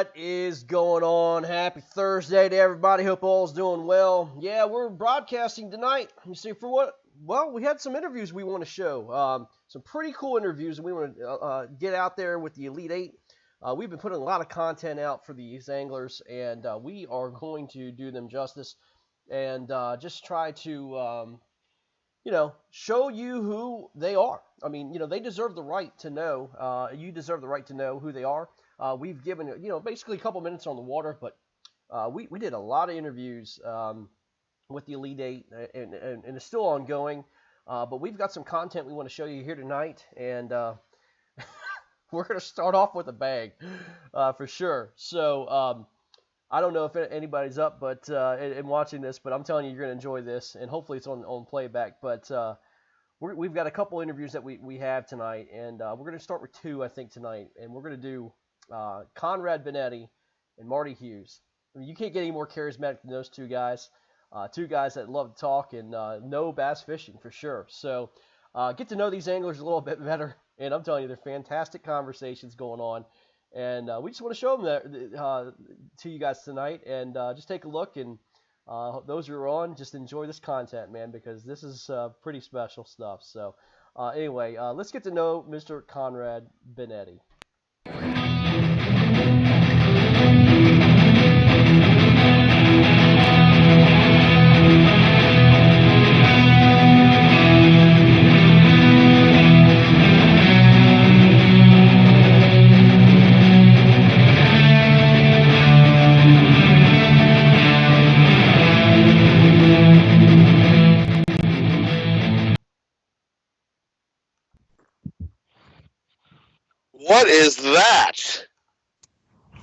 What is going on? Happy Thursday to everybody. Hope all's doing well. Yeah, we're broadcasting tonight. You see, for what? Well, we had some interviews we want to show. Some pretty cool interviews we want to get out there with the Elite Eight. We've been putting a lot of content out for these anglers, and we are going to do them justice and just try to, show you who they are. I mean, they deserve the right to know. You deserve the right to know who they are. We've given, basically a couple minutes on the water, but we did a lot of interviews with the Elite Eight, and it's still ongoing. But we've got some content we want to show you here tonight, and we're going to start off with a bang for sure. So I don't know if anybody's up but and watching this, but I'm telling you, you're going to enjoy this, and hopefully it's on playback. But we've got a couple interviews that we have tonight, and we're going to start with two, I think, tonight, and we're going to do Conrad Binetti and Marty Hughes. I mean, you can't get any more charismatic than those two guys. Two guys that love to talk and know bass fishing for sure. So get to know these anglers a little bit better, and I'm telling you, they're fantastic conversations going on. And we just want to show them that to you guys tonight, and just take a look. And those who are on, just enjoy this content, man, because this is pretty special stuff. So anyway, let's get to know Mr. Conrad Binetti. What is that?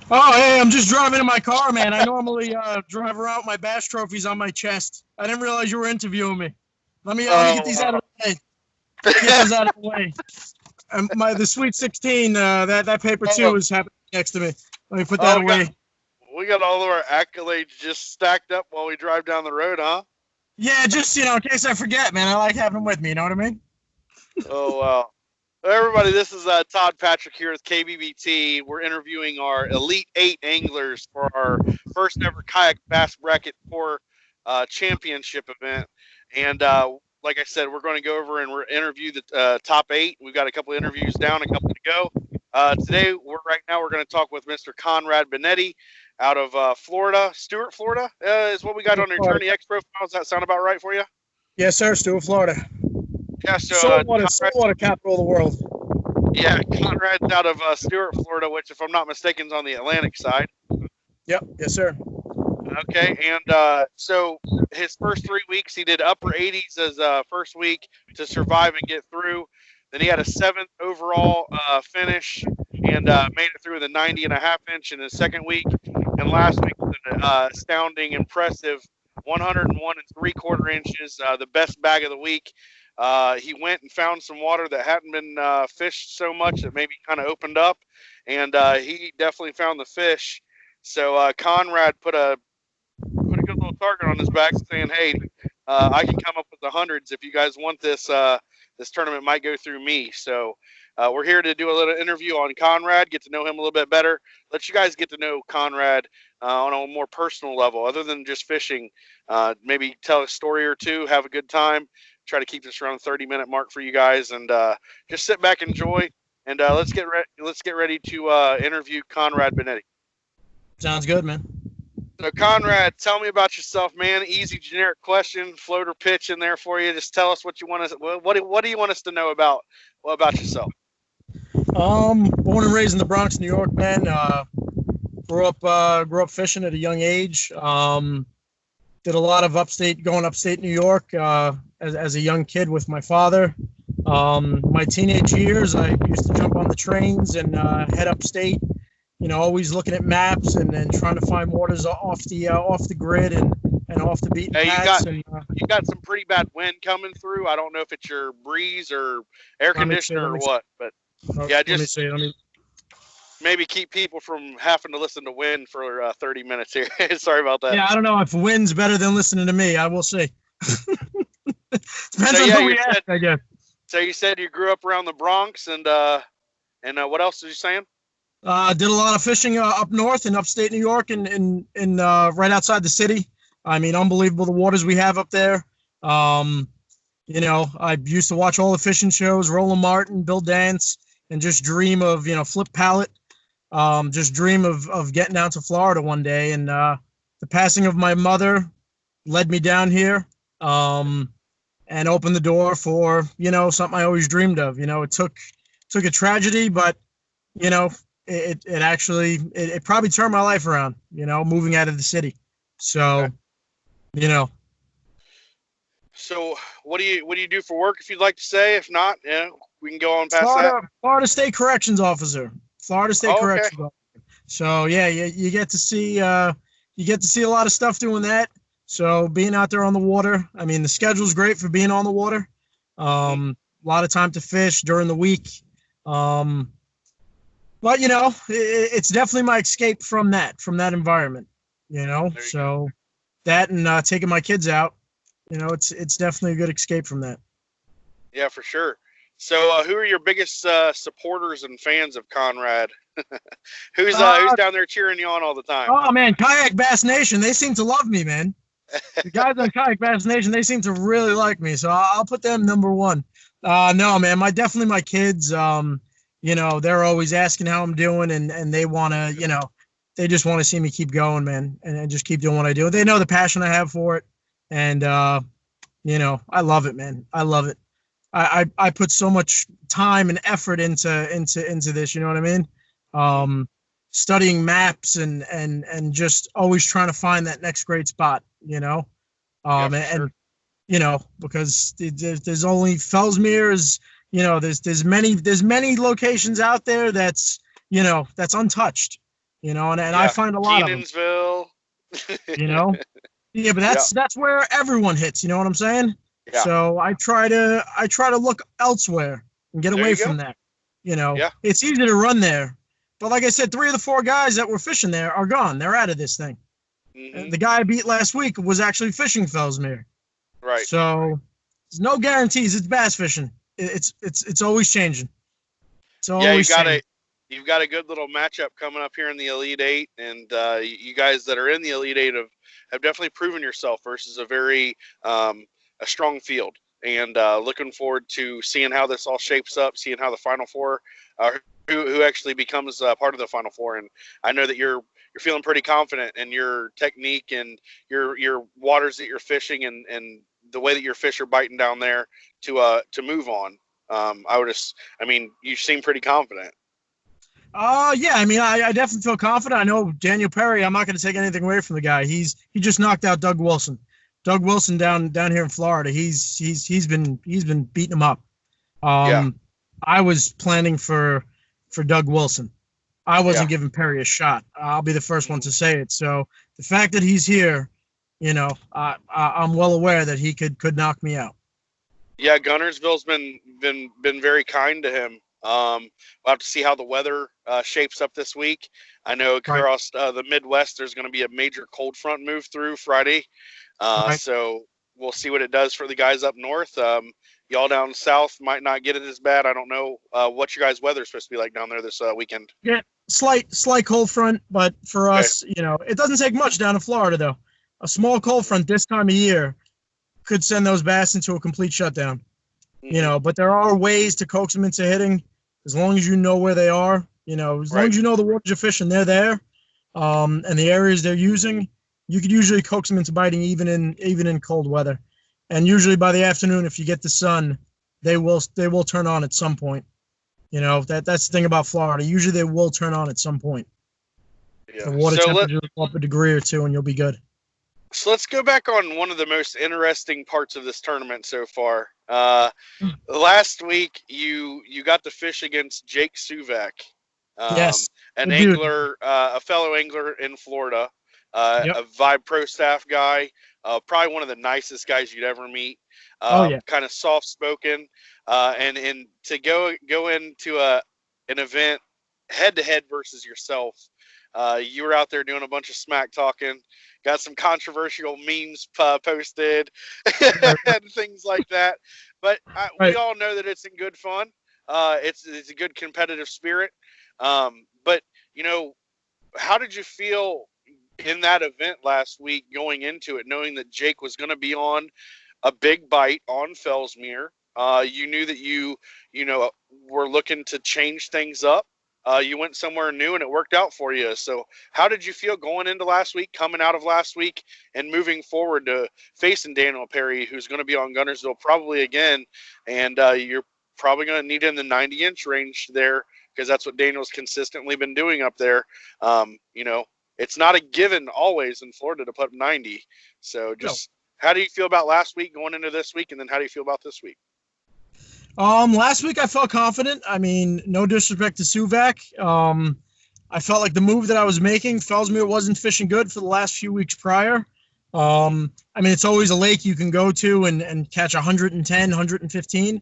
Oh, hey, I'm just driving in my car, man. I normally drive around with my bass trophies on my chest. I didn't realize you were interviewing me. Let me get these out of the way. Get those out of the way. The Sweet 16, that paper, too, is happening next to me. Let me put that away. We got all of our accolades just stacked up while we drive down the road, huh? Yeah, just, in case I forget, man. I like having them with me, you know what I mean? Oh, wow. Everybody, this is Todd Patrick here with KBBT. We're interviewing our Elite Eight anglers for our first ever Kayak Bass Bracket Tour Championship event. And like I said, we're going to go over and interview the top eight. We've got a couple of interviews down, a couple to go. Today, right now, we're going to talk with Mr. Conrad Binetti out of Florida. Stuart, Florida is what we got on your Attorney X profile. Does that sound about right for you? Yes, sir. Stuart, Florida. Yeah, so saltwater capital of the world. Yeah, Conrad's out of Stuart, Florida, which, if I'm not mistaken, is on the Atlantic side. Yep, yes, sir. Okay, and so his first 3 weeks, he did upper 80s as first week to survive and get through. Then he had a 7th overall finish and made it through the 90.5 inch in his second week. And last week was an astounding, impressive 101 3/4 inches, the best bag of the week. He went and found some water that hadn't been fished so much that maybe kind of opened up, and he definitely found the fish. So Conrad put a good little target on his back, saying, "Hey, I can come up with the hundreds if you guys want this. This tournament might go through me." So we're here to do a little interview on Conrad, get to know him a little bit better, let you guys get to know Conrad on a more personal level, other than just fishing. Maybe tell a story or two, have a good time. Try to keep this around the 30-minute mark for you guys, and just sit back, enjoy, and let's get ready to interview Conrad Binetti. Sounds good, man. So Conrad, tell me about yourself, man. Easy, generic question, floater pitch in there for you. Just tell us what you want us. What do you want us to know about yourself? Born and raised in the Bronx, New York, man. Grew up fishing at a young age. Did a lot of going upstate New York as a young kid with my father. My teenage years, I used to jump on the trains and head upstate. Always looking at maps and trying to find waters off the grid and off the beaten paths. You got some pretty bad wind coming through. I don't know if it's your breeze or air conditioner or what, but yeah, just maybe keep people from having to listen to wind for 30 minutes here. Sorry about that. Yeah, I don't know if wind's better than listening to me. I will see. Depends on who we ask, I guess. So you said you grew up around the Bronx, and what else did you saying? Did a lot of fishing up north in upstate New York and right outside the city. I mean, unbelievable the waters we have up there. I used to watch all the fishing shows, Roland Martin, Bill Dance, and just dream of, Flip Pallet. Just dream of getting down to Florida one day. And the passing of my mother led me down here and opened the door for, something I always dreamed of. It took a tragedy, but, it actually probably turned my life around, moving out of the city. So, okay. So what do you do for work, if you'd like to say? If not, we can go on past that. Florida State Corrections Officer. Corrections Officer. So yeah, you get to see a lot of stuff doing that. So being out there on the water, I mean, the schedule's great for being on the water. A lot of time to fish during the week. But it's definitely my escape from that environment. So that and taking my kids out. It's definitely a good escape from that. Yeah, for sure. So, who are your biggest supporters and fans of Conrad? Who's down there cheering you on all the time? Oh man, Kayak Bass Nation. They seem to love me, man. The guys on Kayak Bass Nation, they seem to really like me. So I'll put them number one. No, man, definitely my kids. They're always asking how I'm doing, and they want to, they just want to see me keep going, man, and just keep doing what I do. They know the passion I have for it. And, I love it, man. I love it. I put so much time and effort into this, you know what I mean? Studying maps and just always trying to find that next great spot, Sure. Because there's only Fellsmere is, there's many locations out there that's untouched, and I find a lot of them. Kenansville. Yeah, but that's where everyone hits. You know what I'm saying? Yeah. So I try to look elsewhere and get away from that. It's easy to run there, but like I said, 3 of the 4 guys that were fishing there are gone. They're out of this thing. Mm-hmm. The guy I beat last week was actually fishing Fellsmere. Right. So there's no guarantees. It's bass fishing. It's always changing. It's always changing. You've got a good little matchup coming up here in the Elite Eight, and you guys that are in the Elite Eight have definitely proven yourself versus a very a strong field. And looking forward to seeing how this all shapes up, seeing how the Final Four, who actually becomes part of the Final Four. And I know that you're feeling pretty confident in your technique and your waters that you're fishing and the way that your fish are biting down there to move on. You seem pretty confident. Yeah, I definitely feel confident. I know Daniel Perry. I'm not going to take anything away from the guy. He just knocked out Doug Wilson. Doug Wilson down here in Florida. He's been beating him up. I was planning for Doug Wilson. I wasn't giving Perry a shot. I'll be the first one to say it. So the fact that he's here, I'm well aware that he could knock me out. Yeah, Gunnersville's been very kind to him. We'll have to see how the weather shapes up this week. I know across the Midwest, there's going to be a major cold front move through Friday. So we'll see what it does for the guys up north. Y'all down south might not get it as bad. I don't know what your guys' weather is supposed to be like down there this weekend. Yeah, slight cold front, but for us, it doesn't take much down in Florida, though. A small cold front this time of year could send those bass into a complete shutdown. Mm-hmm. But there are ways to coax them into hitting as long as you know where they are. As long as you know the waters you're fishing, they're there, and the areas they're using, you could usually coax them into biting even in cold weather. And usually by the afternoon, if you get the sun, they will turn on at some point. That's the thing about Florida. Usually they will turn on at some point. Yeah. The water temperature will go up a degree or two, and you'll be good. So let's go back on one of the most interesting parts of this tournament so far. Last week, you got to fish against Jake Suvak, yes, an angler, a fellow angler in Florida, a Vibe Pro staff guy, probably one of the nicest guys you'd ever meet. Kind of soft spoken, and to go into an event head to head versus yourself. You were out there doing a bunch of smack talking, got some controversial memes posted and things like that. But we all know that it's in good fun. It's a good competitive spirit. But how did you feel in that event last week going into it, knowing that Jake was going to be on a big bite on Fellsmere? You knew that you were looking to change things up. You went somewhere new and it worked out for you. So how did you feel going into last week, coming out of last week, and moving forward to facing Daniel Perry, who's going to be on Guntersville probably again, and you're probably going to need in the 90-inch range there, because that's what Daniel's consistently been doing up there. It's not a given always in Florida to put up 90. So just How do you feel about last week going into this week, and then how do you feel about this week? Last week I felt confident. I mean, no disrespect to Suvac. I felt like the move that I was making, Fellsmere wasn't fishing good for the last few weeks prior. It's always a lake you can go to and catch 110, 115.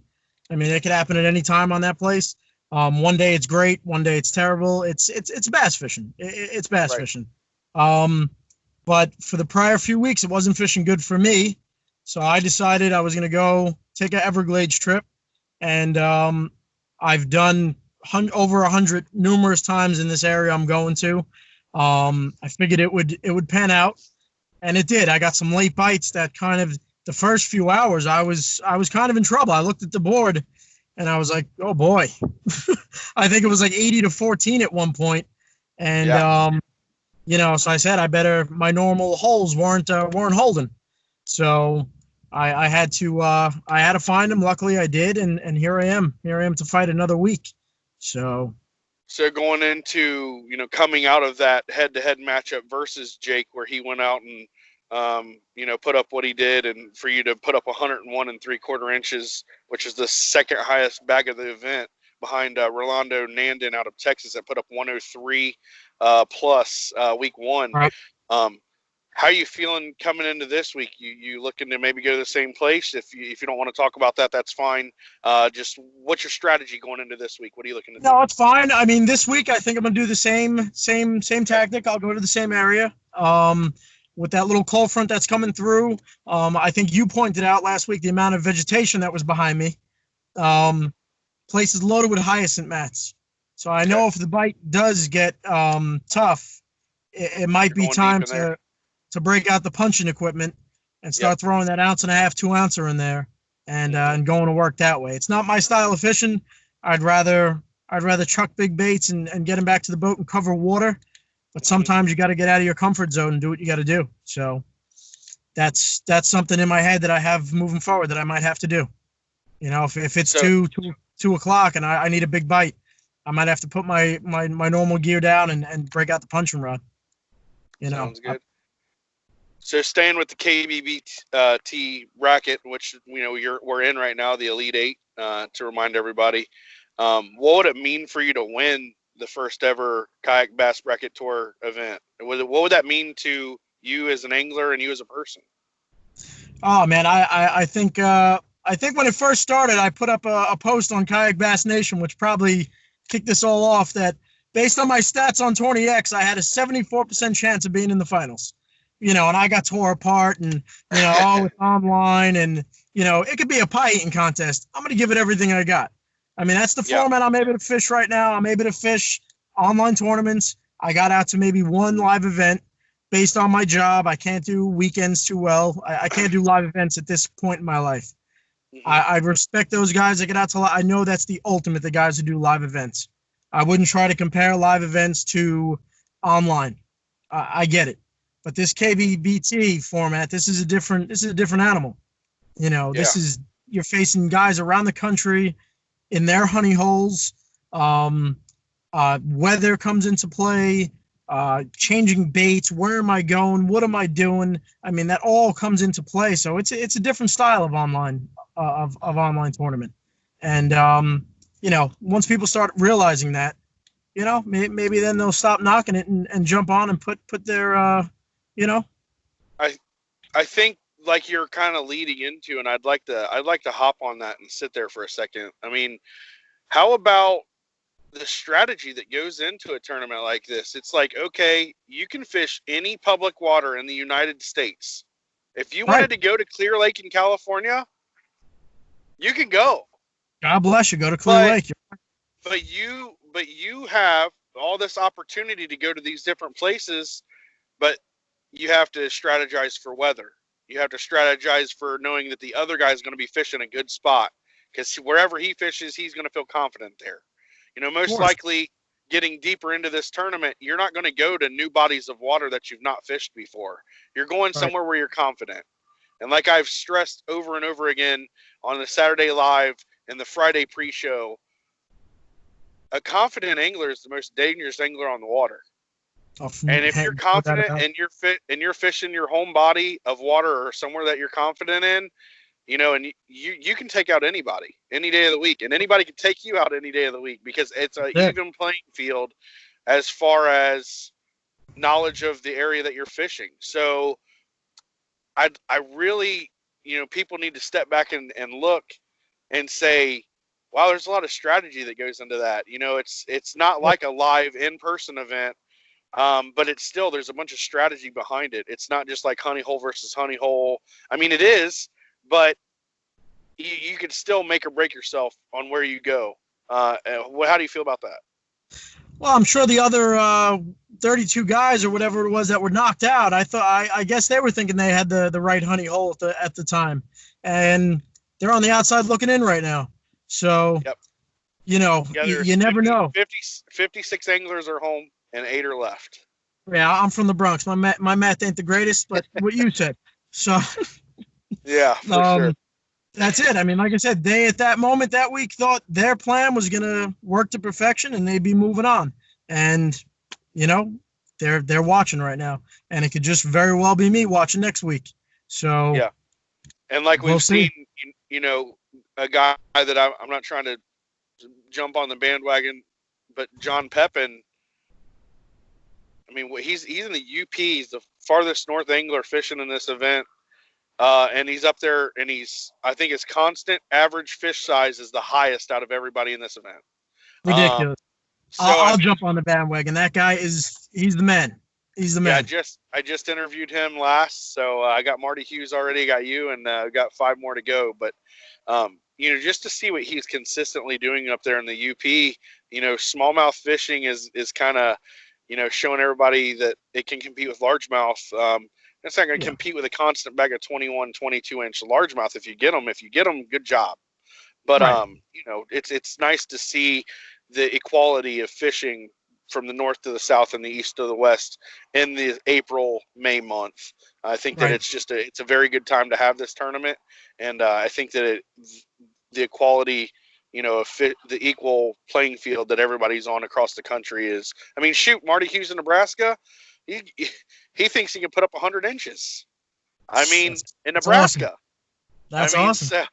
I mean, it could happen at any time on that place. One day it's great, one day it's terrible. It's bass fishing. It's bass fishing. But for the prior few weeks, it wasn't fishing good for me. So I decided I was going to go take an Everglades trip. And I've done over 100 numerous times in this area I'm going to. I figured it would pan out, and it did. I got some late bites that kind of the first few hours I was kind of in trouble. I looked at the board, and I was like, oh boy. I think it was like 80-14 at one point. And so I said my normal holes weren't holding. So I had to find him. Luckily I did, and here I am to fight another week. So going into, coming out of that head-to-head matchup versus Jake, where he went out and put up what he did, and for you to put up 101 3/4 inches, which is the second highest bag of the event behind Rolando Nandon out of Texas that put up 103 plus week one. Right. How are you feeling coming into this week? You looking to maybe go to the same place? If you don't want to talk about that, that's fine. Just what's your strategy going into this week? What are you looking to do? No, it's fine. I mean, this week I think I'm gonna do the same tactic. I'll go to the same area. With that little cold front that's coming through. I think you pointed out last week the amount of vegetation that was behind me. Place is loaded with hyacinth mats. So I know if the bite does get tough, it might be time to break out the punching equipment and start throwing that 1.5-ounce, 2-ouncer in there and going to work that way. It's not my style of fishing. I'd rather chuck big baits and get them back to the boat and cover water. But sometimes you got to get out of your comfort zone and do what you got to do. So that's something in my head that I have moving forward that I might have to do. If it's 2 o'clock and I need a big bite, I might have to put my normal gear down and break out the punching rod. Sounds good. So staying with the KBBT bracket, which we're in right now, the Elite Eight. To remind everybody, what would it mean for you to win the first ever Kayak Bass Bracket Tour event? What would that mean to you as an angler and you as a person? Oh man, I think when it first started, I put up a post on Kayak Bass Nation, which probably kicked this all off, that based on my stats on 20X, I had a 74% chance of being in the finals. And I got tore apart and, it's online and, it could be a pie eating contest. I'm going to give it everything I got. I mean, that's the format I'm able to fish right now. I'm able to fish online tournaments. I got out to maybe one live event based on my job. I can't do weekends too well. I can't do live events at this point in my life. Mm-hmm. I respect those guys that get out to I know that's the ultimate, the guys who do live events. I wouldn't try to compare live events to online. I get it. But this KBBT format, this is a different animal. This is, you're facing guys around the country in their honey holes. Weather comes into play, changing baits. Where am I going? What am I doing? I mean, that all comes into play. So it's a different style of online online tournament. And once people start realizing that, maybe then they'll stop knocking it and jump on and put their I think like you're kind of leading into, and I'd like to hop on that and sit there for a second. I mean, how about the strategy that goes into a tournament like this? It's like, okay, you can fish any public water in the United States. If you wanted to go to Clear Lake in California, you can go. God bless you. Go to Clear Lake. But you have all this opportunity to go to these different places, but you have to strategize for weather. You have to strategize for knowing that the other guy is going to be fishing a good spot, because wherever he fishes, he's going to feel confident there. Most likely getting deeper into this tournament, you're not going to go to new bodies of water that you've not fished before. You're going somewhere where you're confident. And like I've stressed over and over again on the Saturday Live and the Friday pre-show, a confident angler is the most dangerous angler on the water. And if you're confident and you're fishing your home body of water or somewhere that you're confident in, and you can take out anybody any day of the week, and anybody can take you out any day of the week, because it's an even playing field as far as knowledge of the area that you're fishing. So I really, people need to step back and look and say, wow, there's a lot of strategy that goes into that. It's not like a live in-person event, but it's still, there's a bunch of strategy behind it. It's not just like honey hole versus honey hole. I mean, it is, but you can still make or break yourself on where you go. How do you feel about that? Well, I'm sure the other 32 guys or whatever it was that were knocked out, I guess they were thinking they had the right honey hole at the time, and they're on the outside looking in right now. So, you never know. 56 anglers are home and 8 are left. Yeah, I'm from the Bronx. My math ain't the greatest, but what you said. So, yeah, for sure. That's it. I mean, like I said, they at that moment that week thought their plan was going to work to perfection and they'd be moving on. And, they're watching right now. And it could just very well be me watching next week. So, yeah. And like we've seen, a guy that I'm not trying to jump on the bandwagon, but John Pepin, I mean, he's in the UP. He's the farthest north angler fishing in this event. And he's up there, and I think his constant average fish size is the highest out of everybody in this event. Ridiculous. I'll jump on the bandwagon. That guy he's the man. He's the man. Yeah, I just interviewed him last, so I got Marty Hughes already, got you, and got 5 more to go. But, just to see what he's consistently doing up there in the UP, smallmouth fishing is kind of, showing everybody that it can compete with largemouth. It's not going to compete with a constant bag of 21, 22-inch largemouth if you get them. If you get them, good job. But, it's nice to see the equality of fishing from the north to the south and the east to the west in the April, May month. I think that it's a very good time to have this tournament. And I think that the equality, the equal playing field that everybody's on across the country is, I mean, shoot, Marty Hughes in Nebraska, he thinks he can put up 100 inches. I mean, in Nebraska. That's awesome.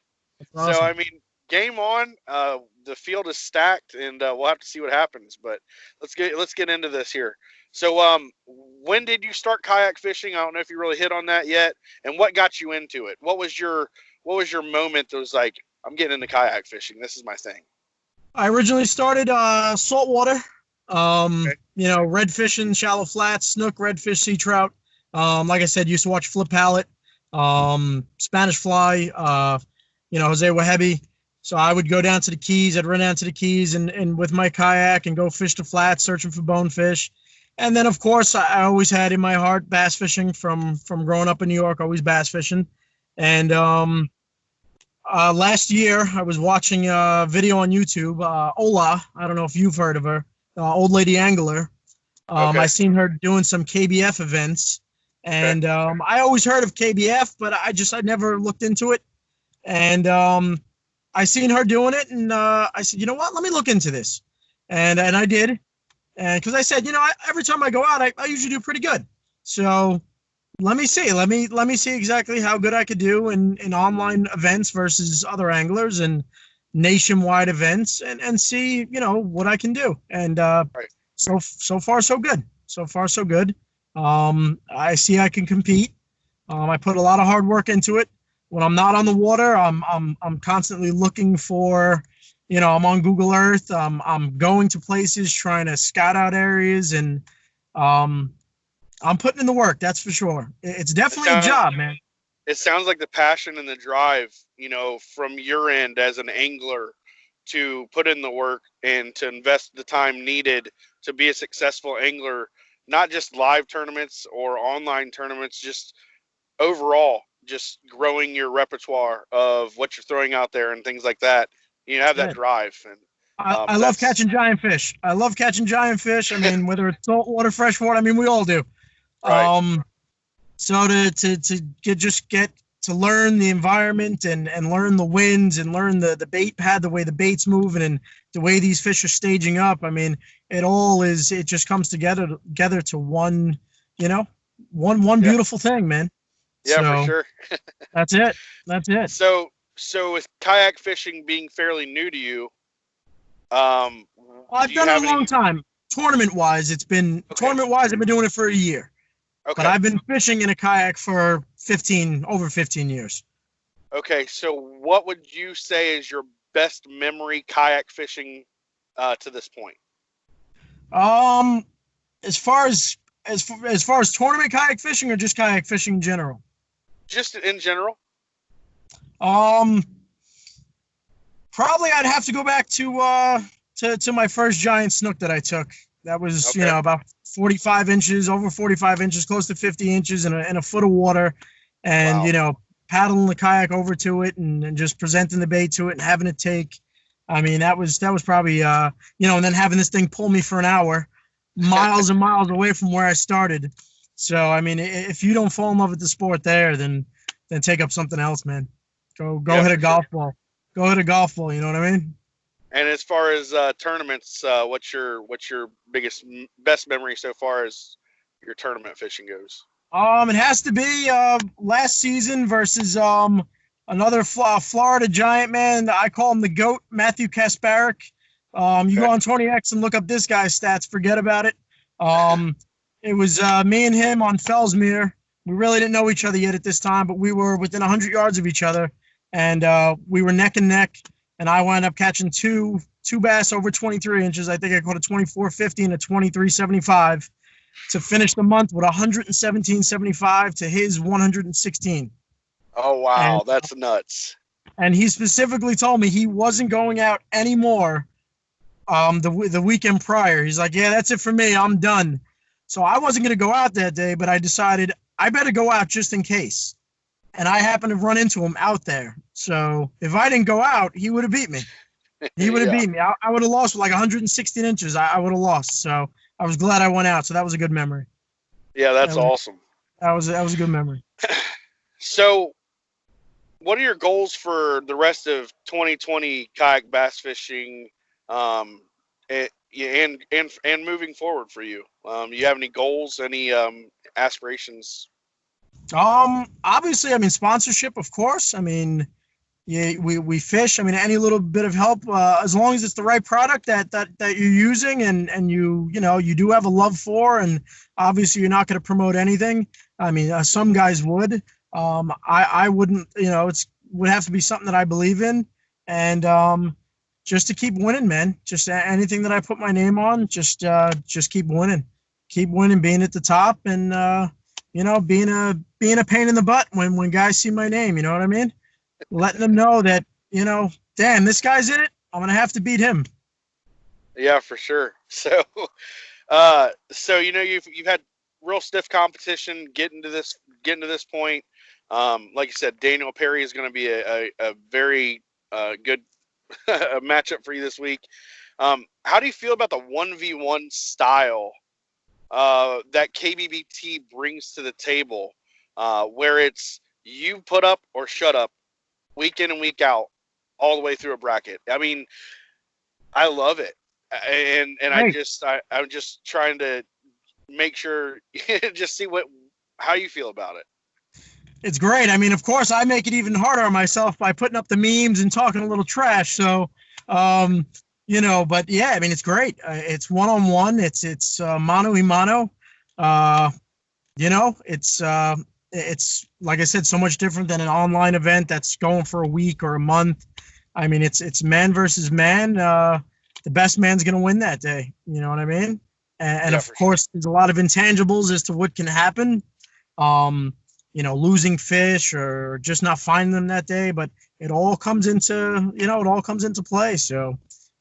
So, I mean, game on. The field is stacked, and we'll have to see what happens. But let's get into this here. So, when did you start kayak fishing? I don't know if you really hit on that yet. And what got you into it? What was your moment that was like, I'm getting into kayak fishing. This is my thing. I originally started saltwater. Red fishing, shallow flats, snook, redfish, sea trout. Like I said, used to watch Flip Pallet, Spanish fly, Jose Wahebe. So I would go down to the Keys. I'd run down to the Keys and with my kayak and go fish the flats, searching for bonefish. And then, of course, I always had in my heart bass fishing from growing up in New York, always bass fishing. And last year, I was watching a video on YouTube, Ola. I don't know if you've heard of her. Old lady angler. I seen her doing some KBF events, and I always heard of KBF, but I never looked into it. And I seen her doing it, and I said, you know what? Let me look into this, and I did, and because I said, every time I go out, I usually do pretty good. So let me see exactly how good I could do in online events versus other anglers and nationwide events, and see what I can do. And so far so good. I see I can compete. I put a lot of hard work into it. When I'm not on the water, I'm constantly looking for, I'm on Google Earth. I'm going to places, trying to scout out areas, and I'm putting in the work. That's for sure. It's definitely a job, man. It sounds like the passion and the drive, from your end as an angler to put in the work and to invest the time needed to be a successful angler, not just live tournaments or online tournaments, just overall, just growing your repertoire of what you're throwing out there and things like that. You have that drive. And I love catching giant fish. I love catching giant fish. I mean, whether it's saltwater, freshwater, I mean, we all do. Right. So to get to learn the environment and learn the winds and learn the bait pad, the way the bait's moving and the way these fish are staging up. I mean, it just comes together to one, one beautiful thing, man. Yeah, so, for sure. That's it. So with kayak fishing being fairly new to you, I've done it a long time. Tournament wise, I've been doing it for a year. Okay. But I've been fishing in a kayak for over 15 years. Okay, so what would you say is your best memory kayak fishing to this point? As far as tournament kayak fishing or just kayak fishing in general? Just in general. Probably I'd have to go back to my first giant snook that I took. That was about 45 inches, over 45 inches, close to 50 inches in a foot of water, and paddling the kayak over to it and just presenting the bait to it and having it take. I mean, that was probably and then having this thing pull me for an hour, miles and miles away from where I started. So I mean, if you don't fall in love with the sport there, then take up something else, man. Go hit a golf ball. Go hit a golf ball. You know what I mean? And as far as tournaments, what's your best memory so far as your tournament fishing goes? It has to be last season versus another Florida giant, man. I call him the GOAT, Matthew Kasparic. You go on 20X and look up this guy's stats. Forget about it. It was me and him on Fellsmere. We really didn't know each other yet at this time, but we were within 100 yards of each other, and we were neck and neck. And I wound up catching two bass over 23 inches. I think I caught a 24.50 and a 23.75 to finish the month with 117.75 to his 116. Oh, wow. That's nuts. And he specifically told me he wasn't going out anymore the weekend prior. He's like, yeah, that's it for me. I'm done. So I wasn't going to go out that day, but I decided I better go out just in case. And I happened to run into him out there. So if I didn't go out, he would have beat me. He would have beat me. I would have lost with like 116 inches. I would have lost. So I was glad I went out. So that was a good memory. Yeah, that's awesome. That was a good memory. So what are your goals for the rest of 2020 kayak bass fishing and moving forward for you? You have any goals, any aspirations? Obviously, I mean, sponsorship, of course. I mean, we fish. I mean, any little bit of help, as long as it's the right product that you're using and you do have a love for, and obviously you're not going to promote anything. I mean, some guys would. I wouldn't, would have to be something that I believe in, and just to keep winning, man. Just anything that I put my name on, just keep winning, being at the top, and being a pain in the butt when guys see my name. You know what I mean? Letting them know that, damn, this guy's in it. I'm gonna have to beat him. Yeah, for sure. So, you've had real stiff competition getting to this point. Like you said, Daniel Perry is going to be a very good matchup for you this week. How do you feel about the 1v1 style that KBBT brings to the table, where it's you put up or shut up week in and week out all the way through a bracket? I mean, I love it. And I'm just trying to make sure, just see how you feel about it. It's great. I mean, of course, I make it even harder on myself by putting up the memes and talking a little trash. So, but yeah, I mean, it's great. It's one-on-one. It's mano y mano. It's like I said, so much different than an online event that's going for a week or a month. I mean, it's man versus man. The best man's going to win that day. You know what I mean? And of course, there's a lot of intangibles as to what can happen. Losing fish or just not finding them that day, but it all comes into play. So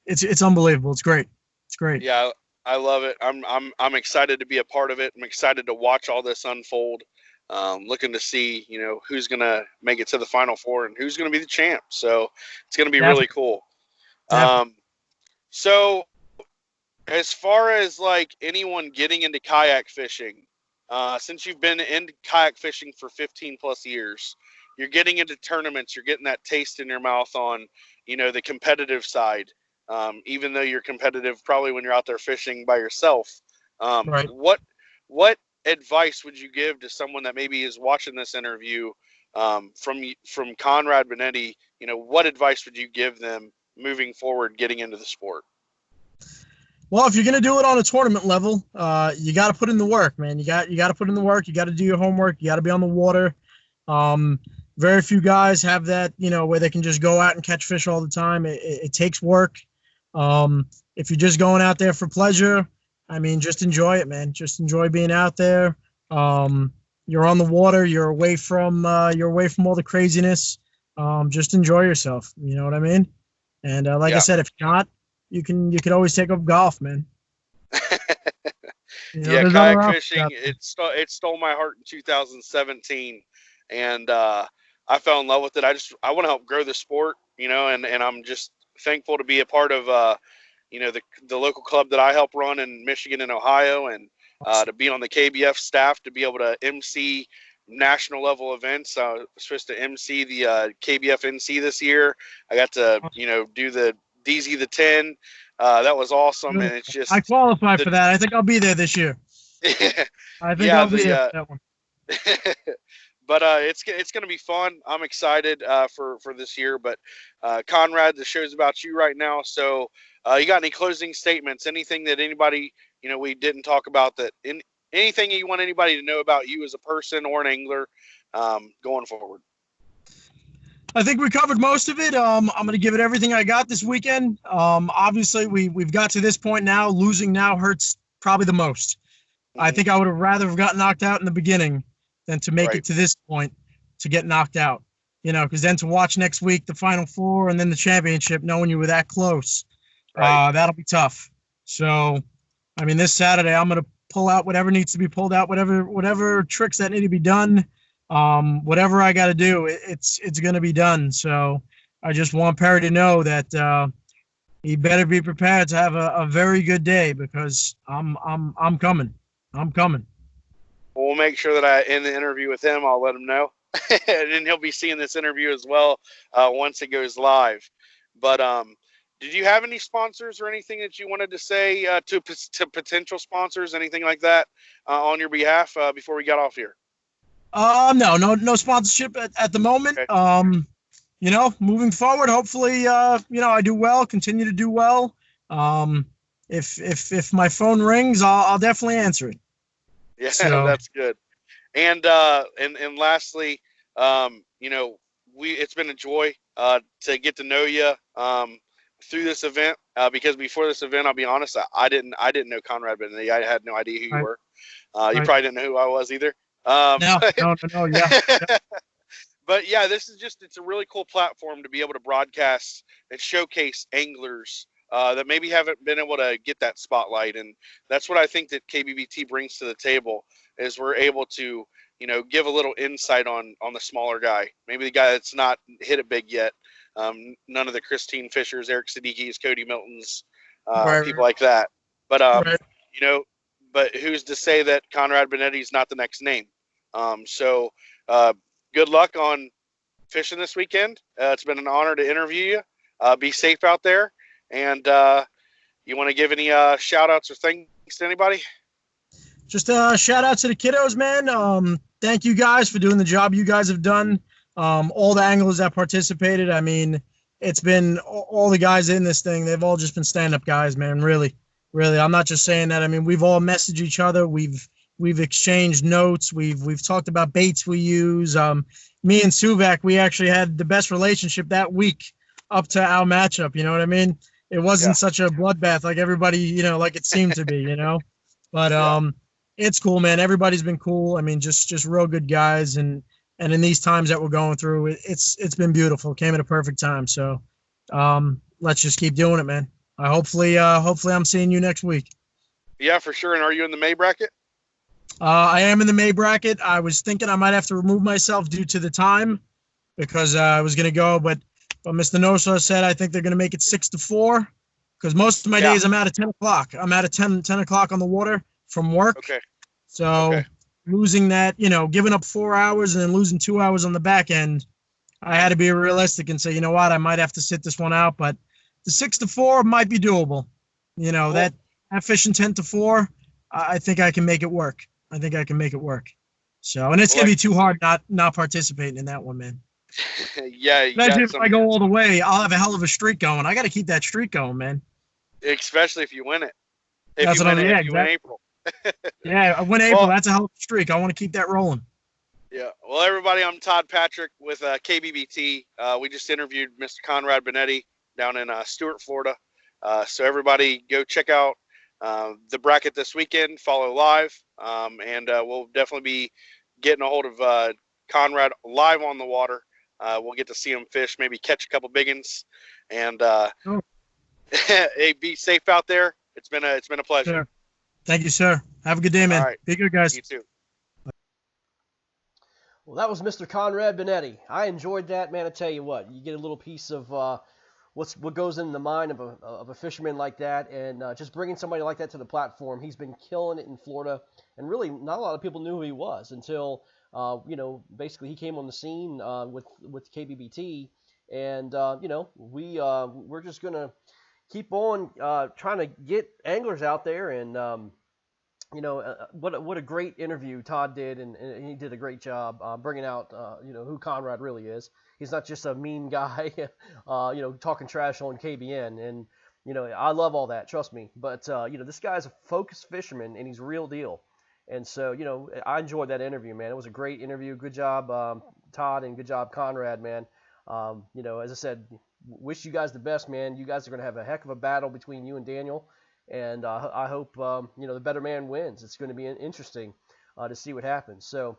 it's unbelievable. It's great. It's great. Yeah. I love it. I'm excited to be a part of it. I'm excited to watch all this unfold. Looking to see, who's gonna make it to the Final Four and who's gonna be the champ. So it's gonna be really cool. So as far as like anyone getting into kayak fishing, since you've been in kayak fishing for 15 plus years, you're getting into tournaments, you're getting that taste in your mouth on, the competitive side. Even though you're competitive probably when you're out there fishing by yourself. Right. What advice would you give to someone that maybe is watching this interview from Conrad Binetti? What advice would you give them moving forward, getting into the sport? Well, if you're gonna do it on a tournament level, you got to put in the work, man. You got to put in the work. You got to do your homework. You got to be on the water. Very few guys have that, where they can just go out and catch fish all the time. It takes work. If you're just going out there for pleasure, I mean, just enjoy it, man. Just enjoy being out there. You're on the water. You're away from all the craziness. Just enjoy yourself. You know what I mean? And like I said, if you're not, you could always take up golf, man. Kayak fishing, it stole my heart in 2017, and I fell in love with it. I want to help grow the sport, and I'm just thankful to be a part of the local club that I help run in Michigan and Ohio, and to be on the KBF staff, to be able to MC national level events. I was supposed to MC the KBF NC this year. I got to do the DZ the 10. That was awesome, and it's just, I qualify for that. I think I'll be there this year. I think I'll be there for that one. But it's going to be fun. I'm excited for this year. But Conrad, the show's about you right now. So you got any closing statements? Anything that anybody we didn't talk about, anything you want anybody to know about you as a person or an angler going forward? I think we covered most of it. I'm going to give it everything I got this weekend. Obviously, we've got to this point now. Losing now hurts probably the most. I think I would have rather have gotten knocked out in the beginning than to make it to this point to get knocked out. Because then to watch next week the Final Four and then the championship, knowing you were that close, that'll be tough. So, I mean, this Saturday I'm going to pull out whatever needs to be pulled out, whatever tricks that need to be done. Whatever I got to do, it's going to be done. So I just want Perry to know that he better be prepared to have a very good day, because I'm coming. I'm coming. We'll make sure that I end the interview with him. I'll let him know, and then he'll be seeing this interview as well once it goes live. But did you have any sponsors or anything that you wanted to say to potential sponsors, anything like that on your behalf before we got off here? No sponsorship at the moment. Okay. Moving forward, hopefully, I do well, continue to do well. If my phone rings, I'll definitely answer it. Yeah, so. That's good. And lastly, it's been a joy to get to know you through this event, because before this event, I'll be honest, I didn't know Conrad Binetti. I had no idea who you were. You probably didn't know who I was either. No, yeah. But yeah, it's a really cool platform to be able to broadcast and showcase anglers that maybe haven't been able to get that spotlight. And that's what I think that KBBT brings to the table, is we're able to, give a little insight on the smaller guy, maybe the guy that's not hit it big yet. None of the Christine Fishers, Eric Siddiquis, Cody Miltons, people like that. But, but who's to say that Conrad Binetti is not the next name? So good luck on fishing this weekend. It's been an honor to interview you. Be safe out there. And you want to give any shout outs or thanks to anybody? Just a shout out to the kiddos, man. Thank you guys for doing the job you guys have done. All the anglers that participated. I mean, it's been all the guys in this thing. They've all just been stand-up guys, man. Really. I'm not just saying that. I mean, we've all messaged each other. We've exchanged notes. We've talked about baits we use. Me and Suvak, we actually had the best relationship that week up to our matchup. You know what I mean? It wasn't such a bloodbath like everybody, like it seemed to be, But it's cool, man. Everybody's been cool. I mean, just real good guys, and in these times that we're going through, it's been beautiful. It came at a perfect time. So let's just keep doing it, man. Hopefully I'm seeing you next week. Yeah, for sure. And are you in the May bracket? I am in the May bracket. I was thinking I might have to remove myself due to the time because I was going to go, but Mr. Nosa said I think they're going to make it 6-4 because most of my days I'm out at 10 o'clock. I'm out at 10 o'clock on the water from work. Okay. So losing that, giving up 4 hours and then losing 2 hours on the back end, I had to be realistic and say, you know what, I might have to sit this one out, but the 6-4 might be doable. That fishing 10-4, I think I can make it work. So, and it's going to be too hard not participating in that one, man. Yeah. Imagine if I go all the way, I'll have a hell of a streak going. I got to keep that streak going, man. Especially if you win it. That's what I mean. You win April. Yeah, I win April. That's a hell of a streak. I want to keep that rolling. Yeah. Well, everybody, I'm Todd Patrick with KBBT. We just interviewed Mr. Conrad Binetti down in Stuart, Florida. So everybody go check out the bracket this weekend, follow live, and we'll definitely be getting a hold of Conrad live on the water. We'll get to see him fish, maybe catch a couple big ones, and hey, be safe out there. It's been a pleasure. Sure. Thank you, sir. Have a good day, man. All right. Be good, guys. You too. Well, that was Mr. Conrad Binetti. I enjoyed that, man. I tell you what, you get a little piece of what goes in the mind of a fisherman like that, and just bringing somebody like that to the platform. He's been killing it in Florida, and really not a lot of people knew who he was until basically he came on the scene with KBBT, and we're just gonna keep on trying to get anglers out there, and what a great interview Todd did, and he did a great job bringing out who Conrad really is. He's not just a mean guy, talking trash on KBN, and I love all that, trust me. But this guy's a focused fisherman, and he's real deal. And so I enjoyed that interview, man. It was a great interview. Good job, Todd, and good job, Conrad, man. As I said, wish you guys the best, man. You guys are going to have a heck of a battle between you and Daniel. And I hope, the better man wins. It's going to be interesting to see what happens. So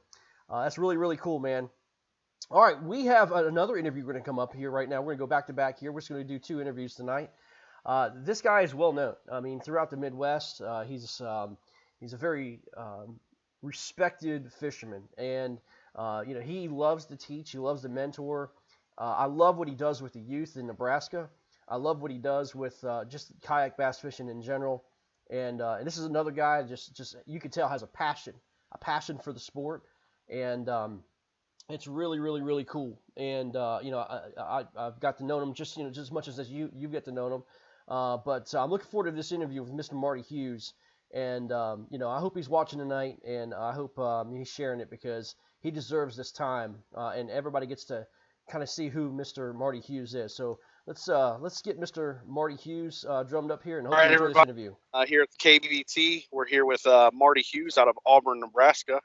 that's really, really cool, man. All right, we have another interview going to come up here right now. We're going to go back to back here. We're just going to do 2 interviews tonight. This guy is well known. I mean, throughout the Midwest, he's a very respected fisherman. And, he loves to teach. He loves to mentor. I love what he does with the youth in Nebraska. I love what he does with just kayak bass fishing in general, and this is another guy just you can tell has a passion for the sport, and it's really, really, really cool. And I've got to know him just as much as you get to know him, but I'm looking forward to this interview with Mr. Marty Hughes, and I hope he's watching tonight, and I hope he's sharing it because he deserves this time, and everybody gets to kind of see who Mr. Marty Hughes is. So let's get Mr. Marty Hughes drummed up here and hope you enjoy this interview. Here at the KBBT, we're here with Marty Hughes out of Auburn, Nebraska.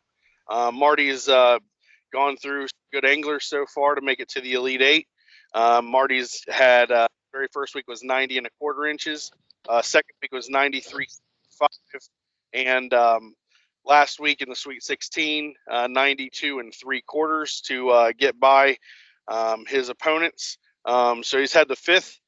Marty has gone through good anglers so far to make it to the Elite Eight. Marty's had very first week was 90 1/4 inches. Second week was 93.5, and last week in the Sweet 16, 92 3/4 to get by his opponents. So he's had the 5th,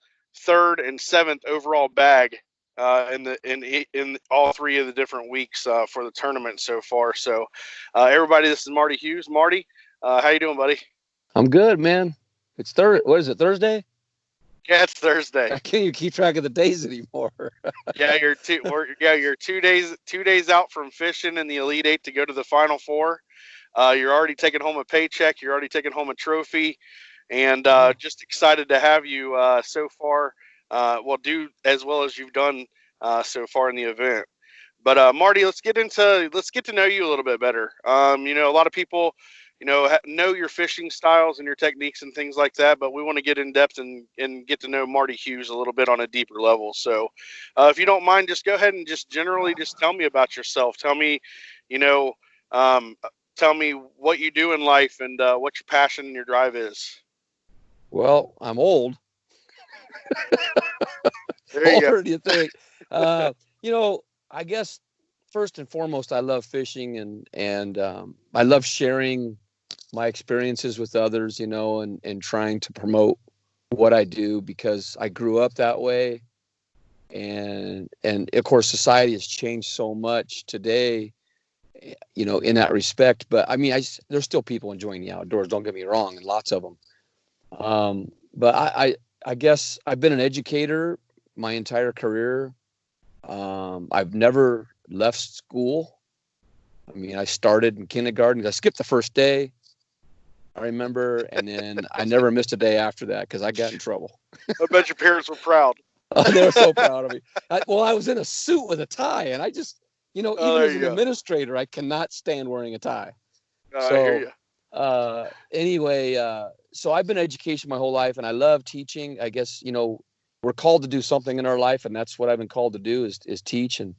3rd, and 7th overall bag in all 3 of the different weeks for the tournament so far. So everybody, this is Marty Hughes. Marty, how you doing, buddy? I'm good, man. It's What is it, Thursday? Yeah, it's Thursday. I can't even keep track of the days anymore. Yeah, you're 2 days out from fishing in the Elite Eight to go to the Final Four. You're already taking home a paycheck. You're already taking home a trophy. And just excited to have you so far. Do as well as you've done so far in the event. But Marty, let's get to know you a little bit better. A lot of people, know your fishing styles and your techniques and things like that. But we want to get in depth and get to know Marty Hughes a little bit on a deeper level. So if you don't mind, just go ahead and just generally just tell me about yourself. Tell me, tell me what you do in life and what your passion and your drive is. Well, I'm old. Older do you think? I guess first and foremost, I love fishing and I love sharing my experiences with others, and trying to promote what I do because I grew up that way. and of course society has changed so much today, you know, in that respect. But I mean, there's still people enjoying the outdoors, don't get me wrong, and lots of them. But I guess I've been an educator my entire career. I've never left school. I mean, I started in kindergarten. I skipped the first day, I remember, and then I never missed a day after that because I got in trouble. I bet your parents were proud. Oh, they were so proud of me. I was in a suit with a tie, and I just, you know, even as an administrator, I cannot stand wearing a tie. I hear you. Anyway, so I've been in education my whole life, and I love teaching. I guess, you know, we're called to do something in our life, and that's what I've been called to do is teach. And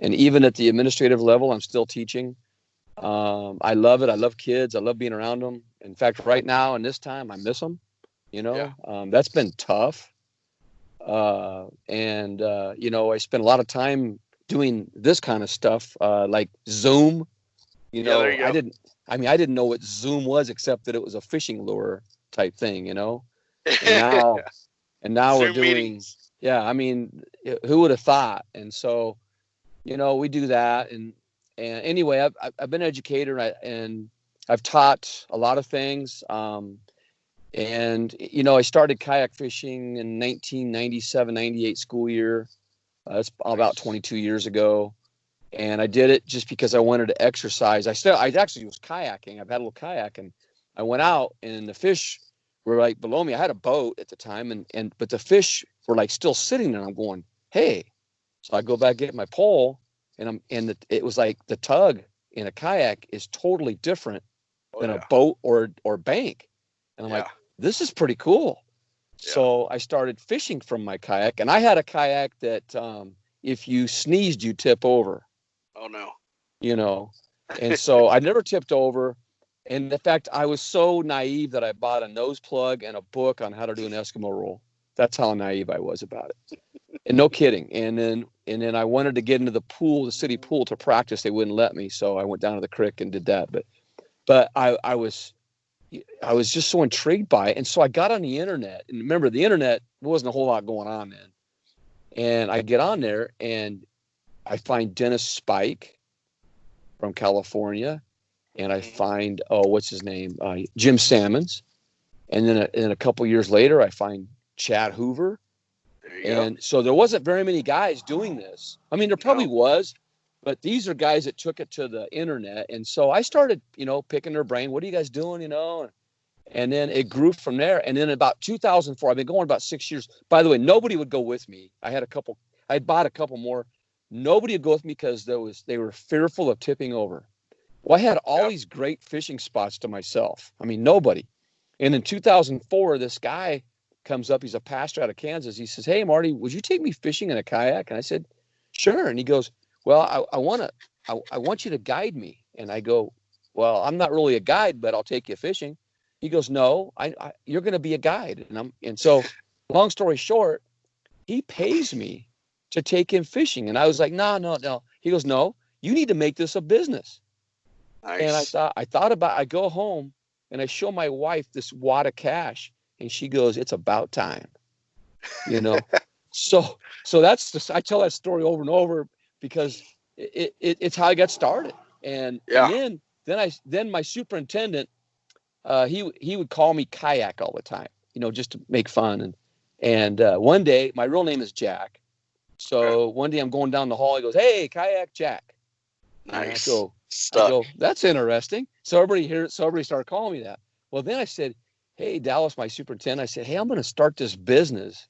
even at the administrative level, I'm still teaching. I love it. I love kids. I love being around them. In fact, right now in this time, I miss them. You know, that's been tough. You know, I spent a lot of time doing this kind of stuff, like Zoom. You know, I didn't know what Zoom was, except that it was a fishing lure type thing, you know. And now we're doing meetings. Yeah, I mean, who would have thought? And so, you know, we do that. And anyway, I've been an educator, and I've taught a lot of things. And, you know, I started kayak fishing in 1997, 98 school year. That's about 22 years ago. And I did it just because I wanted to exercise. I actually was kayaking. I've had a little kayak, and I went out, and the fish were like below me. I had a boat at the time, but the fish were like still sitting there. I'm going, hey. So I go back, get my pole, and it was like the tug in a kayak is totally different than a boat or bank. And I'm like, this is pretty cool. Yeah. So I started fishing from my kayak, and I had a kayak that if you sneezed, you tip over. Oh, no. You know, and so I never tipped over. And in fact, I was so naive that I bought a nose plug and a book on how to do an Eskimo roll. That's how naive I was about it. And no kidding. And then I wanted to get into the pool, the city pool, to practice. They wouldn't let me. So I went down to the creek and did that. But I was just so intrigued by it. And so I got on the internet. And remember, the internet wasn't a whole lot going on then. And I get on there, and I find Dennis Spike from California. And I find, what's his name? Jim Salmons. And then a couple years later, I find Chad Hoover. And so there wasn't very many guys doing this. I mean, there probably was, but these are guys that took it to the internet. And so I started, you know, picking their brain. What are you guys doing, you know? And then it grew from there. And then about 2004, I've been going about 6 years. By the way, nobody would go with me. I had bought a couple more. Nobody would go with me because they were fearful of tipping over. Well, I had all these great fishing spots to myself. I mean, nobody. And in 2004, this guy comes up. He's a pastor out of Kansas. He says, hey, Marty, would you take me fishing in a kayak? And I said, sure. And he goes, well, I want you to guide me. And I go, well, I'm not really a guide, but I'll take you fishing. He goes, no, you're going to be a guide. And so long story short, he pays me to take him fishing. And I was like, no. He goes, no, you need to make this a business. Nice. And I thought about, I go home and I show my wife this wad of cash, and she goes, it's about time, you know? so that's just, I tell that story over and over because it's how I got started. And then my superintendent, he would call me Kayak all the time, you know, just to make fun. And one day, my real name is Jack. So one day I'm going down the hall. He goes, hey, Kayak Jack. Nice. I go, that's interesting. So everybody started calling me that. Well, then I said, hey, Dallas, my superintendent, I said, hey, I'm going to start this business,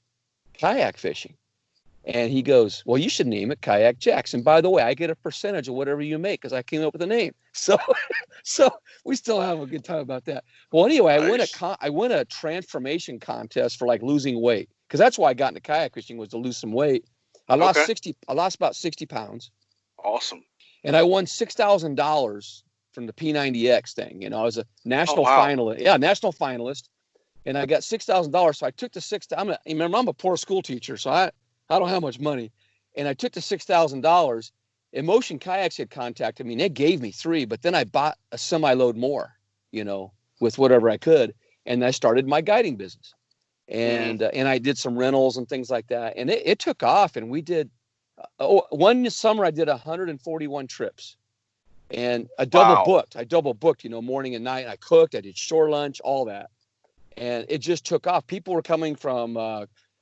kayak fishing. And he goes, well, you should name it Kayak Jacks. And by the way, I get a percentage of whatever you make because I came up with the name. So we still have a good time about that. Well, anyway, I won a transformation contest for like losing weight because that's why I got into kayak fishing was to lose some weight. I lost about 60 pounds. Awesome. And I won $6,000 from the P90X thing. You know, I was a national finalist. Yeah, national finalist. And I got $6,000. So I took the remember, I'm a poor school teacher, so I don't have much money. And I took the $6,000. Emotion Kayaks had contacted me, and they gave me 3, but then I bought a semi-load more, you know, with whatever I could. And I started my guiding business. and I did some rentals and things like that, and it took off. And we did one summer I did 141 trips, and I double booked, morning and night. And I cooked, I did shore lunch, all that, and it just took off. People were coming from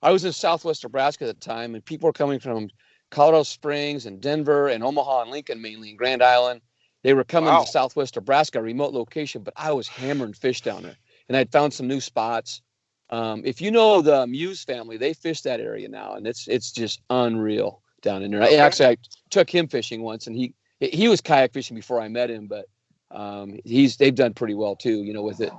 I was in Southwest Nebraska at the time, and people were coming from Colorado Springs and Denver and Omaha and Lincoln, mainly in Grand Island. They were coming to Southwest Nebraska, a remote location, but I was hammering fish down there, and I'd found some new spots. If you know the Hughes family, they fish that area now, and it's just unreal down in there. Okay. Actually, I took him fishing once, and he was kayak fishing before I met him, but they've done pretty well too, with it.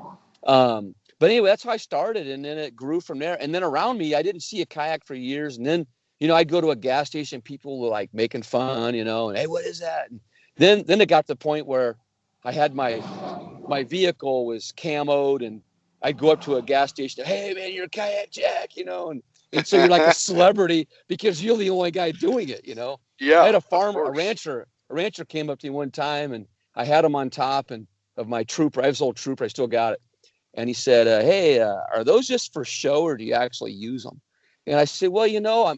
But anyway, that's how I started, and then it grew from there. And then around me, I didn't see a kayak for years, and then I'd go to a gas station, people were like making fun, and hey, what is that? And then it got to the point where I had my vehicle was camoed, and I'd go up to a gas station, hey man, you're a kayak jack, and so you're like a celebrity because you're the only guy doing it, Yeah. I had a farmer, a rancher came up to me one time, and I had him on top of my trooper. I have this old trooper, I still got it. And he said, hey, are those just for show, or do you actually use them? And I said, well,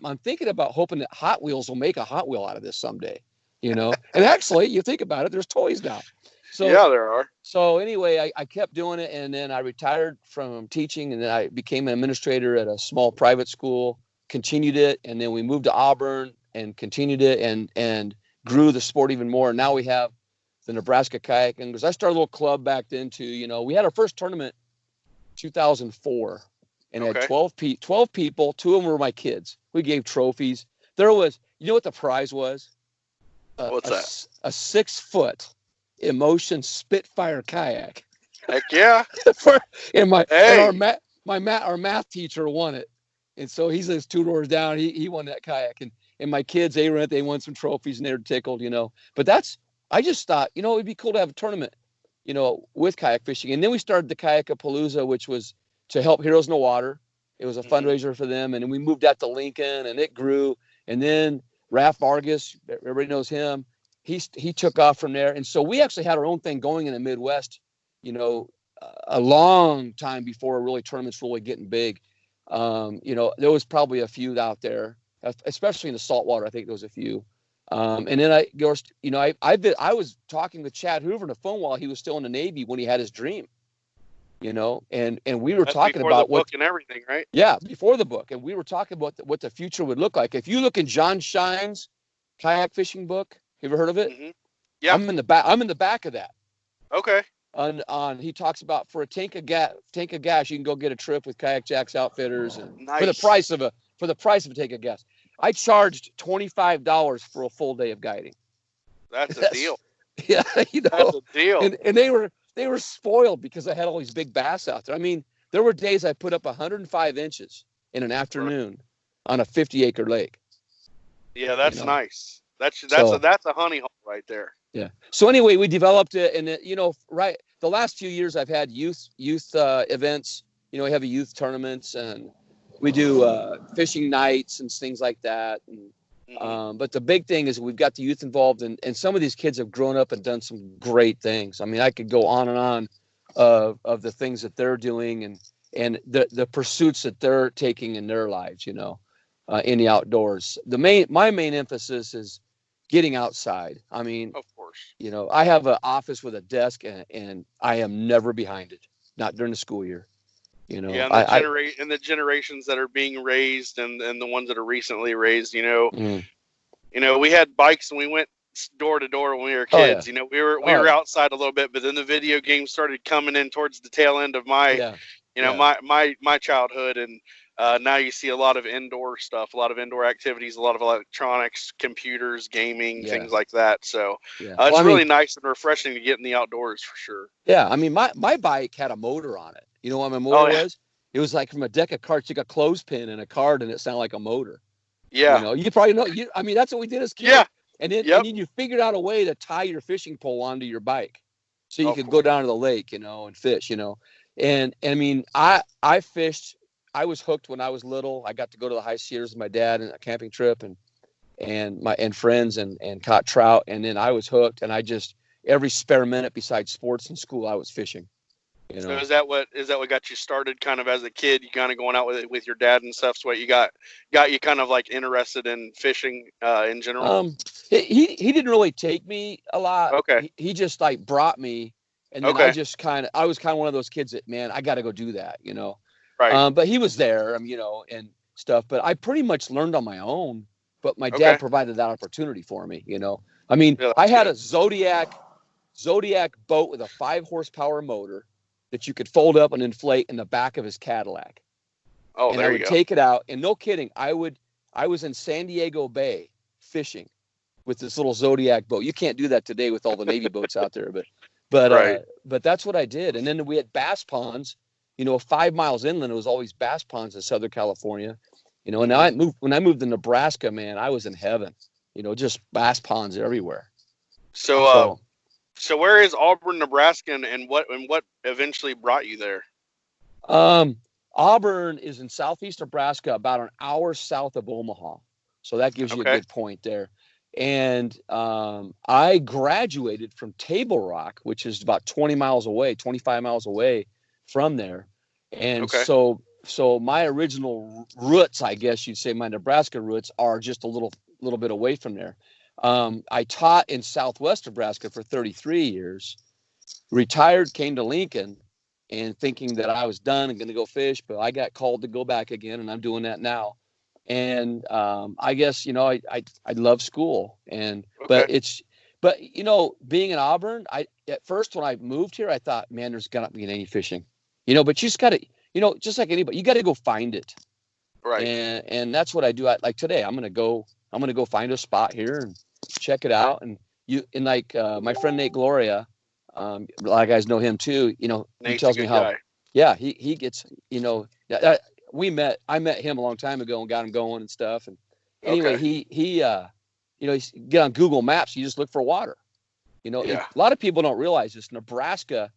I'm thinking about hoping that Hot Wheels will make a Hot Wheel out of this someday, And actually, you think about it, there's toys now. So yeah, there are. So anyway, I kept doing it, and then I retired from teaching, and then I became an administrator at a small private school, continued it, and then we moved to Auburn and continued it and grew the sport even more. And now we have the Nebraska Kayaking, because I started a little club back then too. We had our first tournament 2004, and had 12 people. 2 of them were my kids. We gave trophies. There was, what the prize was? What's that? A 6-foot Emotion Spitfire kayak. Heck yeah! Our math teacher won it, and so he lives 2 doors down. He won that kayak, and my kids they won some trophies, and they were tickled, But I just thought, it'd be cool to have a tournament, with kayak fishing. And then we started the Kayak-a-Palooza, which was to help Heroes in the Water. It was a fundraiser for them. And then we moved that to Lincoln, and it grew. And then Raph Vargas, everybody knows him. He took off from there. And so we actually had our own thing going in the Midwest, a long time before really tournaments really getting big. There was probably a few out there, especially in the saltwater. I think there was a few. And then I was talking with Chad Hoover on the phone while he was still in the Navy when he had his dream, and we were talking about the book and everything, right? Yeah, before the book, and we were talking about what the future would look like. If you look in John Shine's kayak fishing book, you ever heard of it? Mm-hmm. Yeah, I'm in the back of that. Okay. He talks about for a tank of gas, you can go get a trip with Kayak Jacks Outfitters, and nice. for the price of a tank of gas. I charged $25 for a full day of guiding. That's a deal. Yeah, that's a deal. And they were spoiled because I had all these big bass out there. I mean, there were days I put up 105 inches in an afternoon on a 50-acre lake. Yeah, that's nice. That's a honey hole right there. Yeah. So anyway, we developed it, and the last few years I've had youth events. We have a youth tournaments, and we do fishing nights and things like that. And, but the big thing is we've got the youth involved, and some of these kids have grown up and done some great things. I mean, I could go on and on of the things that they're doing and the pursuits that they're taking in their lives, in the outdoors. My main emphasis is getting outside. I mean, of course, I have an office with a desk, and I am never behind it, not during the school year. And the generations that are being raised and the ones that are recently raised, we had bikes and we went door to door when we were kids. Oh, yeah. We were outside a little bit, but then the video games started coming in towards the tail end of my my childhood, and now you see a lot of indoor stuff, a lot of indoor activities, a lot of electronics, computers, gaming, things like that. So it's really nice and refreshing to get in the outdoors for sure. Yeah, I mean, my bike had a motor on it. You know what my motor was? It was like from a deck of cards. You got a clothespin and a card, and it sounded like a motor. Yeah. You probably know. I mean, that's what we did as kids. Yeah. And then you figured out a way to tie your fishing pole onto your bike, so you could go down to the lake, and fish. And I mean, I fished. I was hooked when I was little. I got to go to the High Sierras with my dad on a camping trip, and friends and caught trout. And then I was hooked, and I just every spare minute besides sports and school, I was fishing. You So know. is that what got you started kind of as a kid? You kind of going out with your dad and stuff. So what you got you kind of like interested in fishing in general? He didn't really take me a lot. Okay. He just like brought me, and then Okay. I was kind of one of those kids that, man, I got to go do that, you know. Right. But he was there, you know, and stuff. But I pretty much learned on my own. But my Okay. dad provided that opportunity for me, you know. I mean, Yeah, I that's had good. a Zodiac boat with a 5 horsepower motor that you could fold up and inflate in the back of his Cadillac. Oh, And there I you would go. take it out, and no kidding, I was in San Diego Bay fishing with this little Zodiac boat. You can't do that today with all the Navy boats out there, Right. but that's what I did. And then we had bass ponds, you know, 5 miles inland. It was always bass ponds in Southern California, you know. And when I moved to Nebraska, man, I was in heaven, you know, just bass ponds everywhere. So where is Auburn, Nebraska, and what eventually brought you there? Auburn is in southeast Nebraska, about an hour south of Omaha. So that gives you a Okay. good point there. And I graduated from Table Rock, which is about 25 miles away from there. And Okay. so my original roots, I guess you'd say my Nebraska roots, are just a little bit away from there. I taught in Southwest Nebraska for 33 years, retired, came to Lincoln, and thinking that I was done and going to go fish, but I got called to go back again, and I'm doing that now. And I guess, you know, I love school, and Okay. but you know, being in Auburn, at first when I moved here, I thought, man, there's gonna be any fishing, you know, but you just got to, you know, just like anybody, you got to go find it. Right. And that's what I do. Like today, I'm gonna go find a spot here and check it out. And like my friend Nate Gloria, a lot of guys know him too. You know, he Nate's a tells me good how, guy. yeah, he gets, you know, I met him a long time ago and got him going and stuff. And anyway, Okay. you know, you get on Google Maps, you just look for water. You know, Yeah. a lot of people don't realize this. Nebraska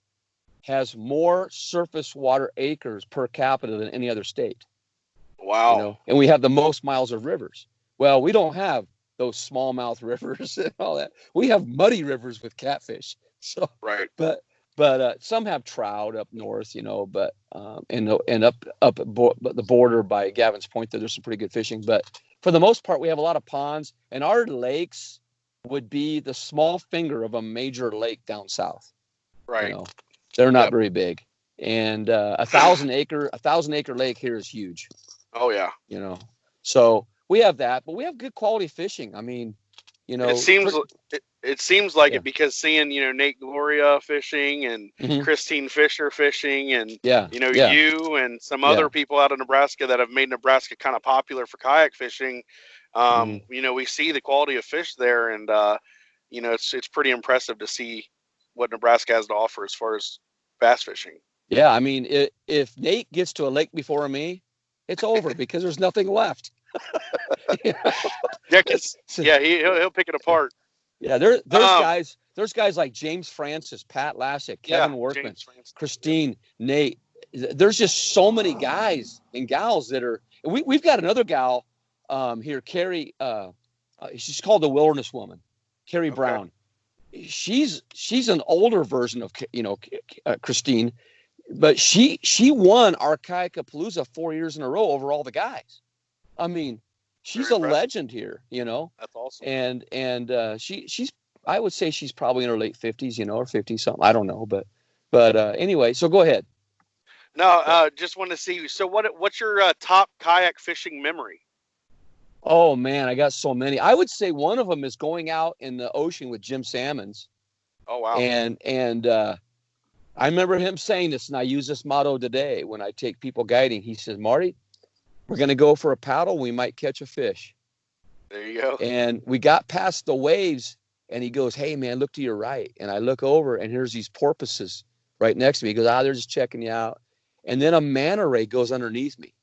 has more surface water acres per capita than any other state. You Wow. know, and we have the most miles of rivers. Well, we don't have those smallmouth rivers and all that. We have muddy rivers with catfish. So, Right. but some have trout up north, you know, but and up the border by Gavin's Point, there's some pretty good fishing. But for the most part, we have a lot of ponds, and our lakes would be the small finger of a major lake down south. Right. You know, they're not Yep. very big, and a 1,000-acre lake here is huge. Oh yeah. You know, so we have that, but we have good quality fishing. I mean, you know, It seems like yeah. it because seeing, you know, Nate Gloria fishing and Mhm. Christine Fisher fishing and Yeah, you know yeah, you and some yeah. other people out of Nebraska that have made Nebraska kind of popular for kayak fishing. Mhm. You know, we see the quality of fish there, and you know, it's pretty impressive to see what Nebraska has to offer as far as bass fishing. Yeah, I mean, if Nate gets to a lake before me, it's over because there's nothing left. You know? Yeah, cause So, yeah, he'll pick it apart. yeah, there's guys like James Francis, Pat Lassick, Yeah, Kevin Workman, James Francis. Christine, Nate. There's just so many guys and gals that are. And we've got another gal here, Carrie. She's called the Wilderness Woman, Carrie Okay. Brown. She's an older version of, you know, Christine, but she won our Kayakapalooza 4 years in a row over all the guys. I mean, she's Very a impressive. legend here, you know. That's awesome. And she's, I would say she's probably in her late 50s, you know, or 50 something. I don't know, but anyway, so go ahead. No, just want to see. So what's your top kayak fishing memory? Oh man, I got so many. I would say one of them is going out in the ocean with Jim Salmons. Oh wow. And I remember him saying this, and I use this motto today when I take people guiding. He says, Marty, we're going to go for a paddle. We might catch a fish. There you go. And we got past the waves, and he goes, hey, man, look to your right. And I look over, and here's these porpoises right next to me. He goes, they're just checking you out. And then a manta ray goes underneath me.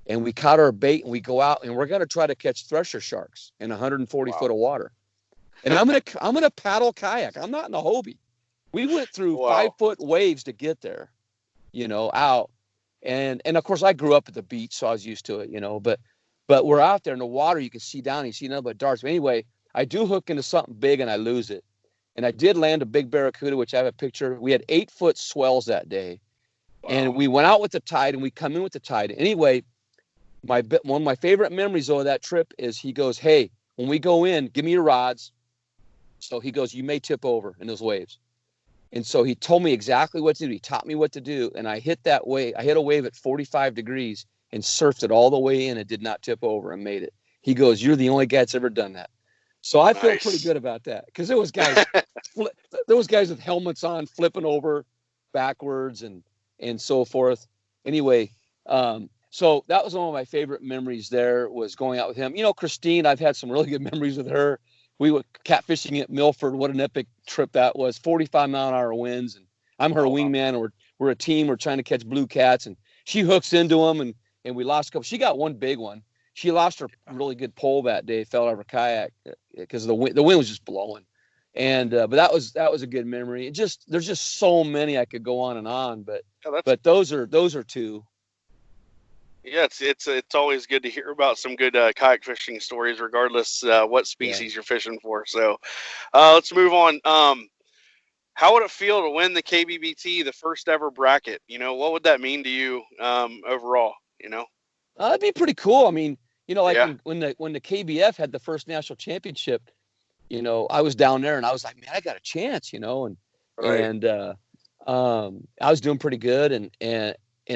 And we caught our bait, and we go out, and we're going to try to catch thresher sharks in 140 foot of water. And I'm gonna paddle kayak. I'm not in a Hobie. We went through 5 foot waves to get there, you know, out. And of course I grew up at the beach, so I was used to it, you know, but we're out there in the water, you can see down, you see nothing but darts. But anyway, I do hook into something big and I lose it. And I did land a big barracuda, which I have a picture. We had 8-foot swells that day. Wow. And we went out with the tide, and we come in with the tide. Anyway, one of my favorite memories of that trip is he goes, hey, when we go in, give me your rods. So he goes, you may tip over in those waves. And so he told me exactly what to do. He taught me what to do. And I hit that wave. I hit a wave at 45 degrees and surfed it all the way in and did not tip over and made it. He goes, you're the only guy that's ever done that. So I feel pretty good about that, because there was guys with helmets on flipping over backwards and so forth. Anyway, so that was one of my favorite memories there, was going out with him. You know, Christine, I've had some really good memories with her. We were catfishing at Milford. What an epic trip that was. 45-mile-an-hour winds, and I'm her wingman. And we're a team. We're trying to catch blue cats, and she hooks into them, and we lost a couple. She got one big one. She lost her really good pole that day, fell out of her kayak because the wind was just blowing. And but that was a good memory. There's just so many I could go on and on, but those are two. Yeah, it's always good to hear about some good kayak fishing stories, regardless what species you're fishing for. So let's move on. How would it feel to win the KBBT, the first ever bracket? You know, what would that mean to you overall? You know, it'd be pretty cool. I mean, you know, like when the KBF had the first national championship, you know, I was down there and I was like, man, I got a chance, you know, and I was doing pretty good, and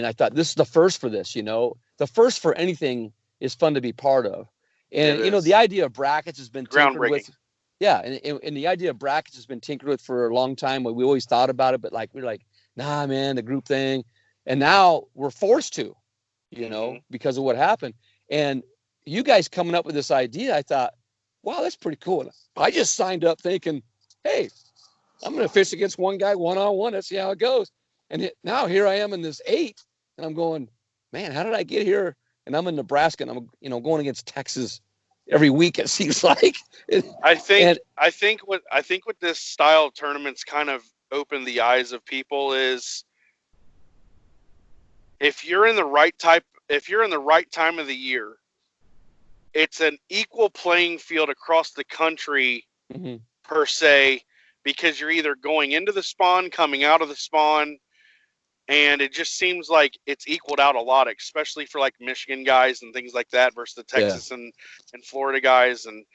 I thought, this is the first for this, you know. The first for anything is fun to be part of. And, you know, the idea of brackets has been tinkered with. Yeah, and the idea of brackets has been tinkered with for a long time. We always thought about it, but we're like, nah, man, the group thing. And now we're forced to, you know, because of what happened. And you guys coming up with this idea, I thought, wow, that's pretty cool. I just signed up thinking, hey, I'm going to fish against one guy one-on-one. Let's see how it goes. And now here I am in this 8, and I'm going, man, how did I get here? And I'm in Nebraska, and I'm, you know, going against Texas every week, it seems like. I think what this style of tournaments kind of opened the eyes of people is, if you're in the right time of the year, it's an equal playing field across the country per se, because you're either going into the spawn, coming out of the spawn, and it just seems like it's equaled out a lot, especially for like Michigan guys and things like that versus the Texas and Florida guys. And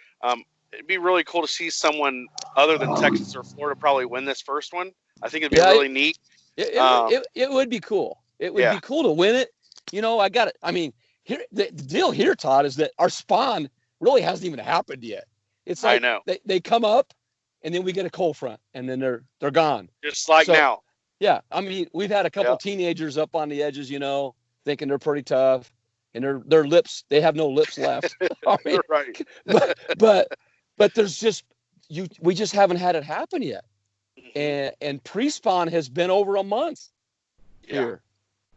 it'd be really cool to see someone other than Texas or Florida probably win this first one. I think it'd be really neat. It would be cool. It would be cool to win it. You know, I got it. I mean, here the deal here, Todd, is that our spawn really hasn't even happened yet. It's like, I know, they come up, and then we get a cold front, and then they're gone. Just like now. Yeah, I mean, we've had a couple teenagers up on the edges, you know, thinking they're pretty tough, and their lips, they have no lips left. I mean, right. But there's just we just haven't had it happen yet, and pre-spawn has been over a month here,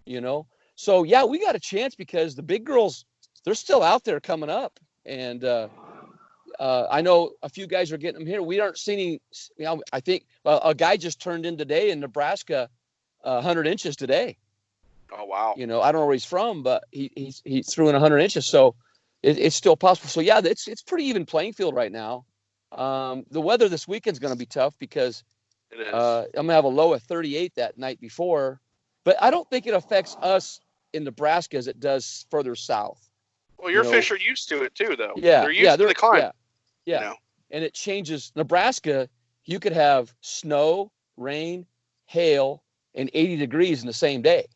you know. So yeah, we got a chance because the big girls, they're still out there coming up, and I know a few guys are getting them here. We aren't seeing, you know, I think a guy just turned in today in Nebraska, 100 inches today. Oh, wow. You know, I don't know where he's from, but he threw in 100 inches. So it's still possible. So yeah, it's pretty even playing field right now. The weather this weekend's going to be tough because I'm going to have a low of 38 that night before, but I don't think it affects us in Nebraska as it does further south. Well, your fish are used to it too, though. Yeah. They're used to the climate. Yeah. You know? And it changes. Nebraska, you could have snow, rain, hail, and 80 degrees in the same day.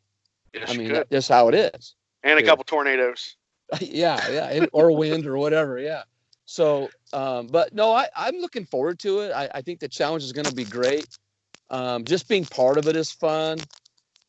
Yes, I mean, that's how it is. And a couple tornadoes. Yeah. Or wind or whatever. Yeah. So, but no, I'm looking forward to it. I think the challenge is going to be great. Just being part of it is fun.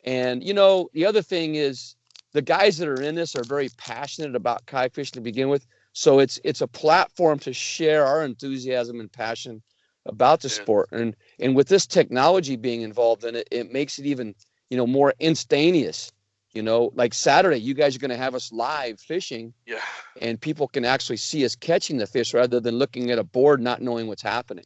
And, you know, the other thing is the guys that are in this are very passionate about kayak fishing to begin with. So it's a platform to share our enthusiasm and passion about the sport. And with this technology being involved in it, it makes it even, you know, more instantaneous. You know, like Saturday, you guys are going to have us live fishing. Yeah. And people can actually see us catching the fish rather than looking at a board not knowing what's happening.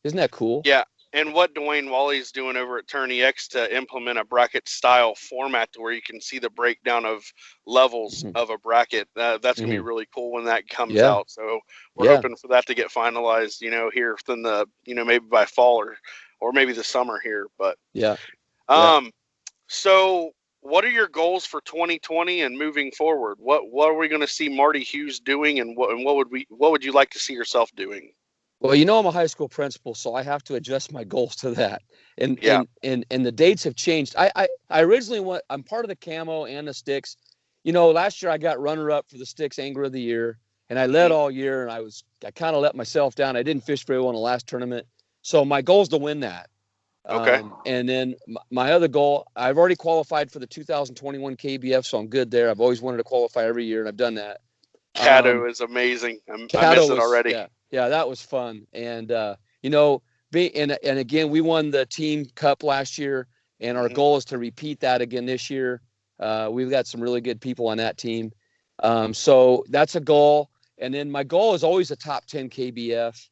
Isn't that cool? Yeah. And what Dwayne Wally's doing over at Tourney X to implement a bracket style format to where you can see the breakdown of levels of a bracket. That's going to be really cool when that comes out. So we're hoping for that to get finalized, here within the, maybe by fall or maybe the summer here. But so what are your goals for 2020 and moving forward? What are we going to see Marty Hughes doing, and what would you like to see yourself doing? Well, I'm a high school principal, so I have to adjust my goals to that. And the dates have changed. I originally I'm part of the camo and the sticks. Last year I got runner up for the sticks angler of the year, and I led all year, and I kind of let myself down. I didn't fish very well in the last tournament. So my goal is to win that. Okay. And then my other goal, I've already qualified for the 2021 KBF, so I'm good there. I've always wanted to qualify every year, and I've done that. Caddo is amazing. I miss it already. Yeah, that was fun. And, and again, we won the team cup last year, and our goal is to repeat that again this year. We've got some really good people on that team. So that's a goal. And then my goal is always a top 10 KBF,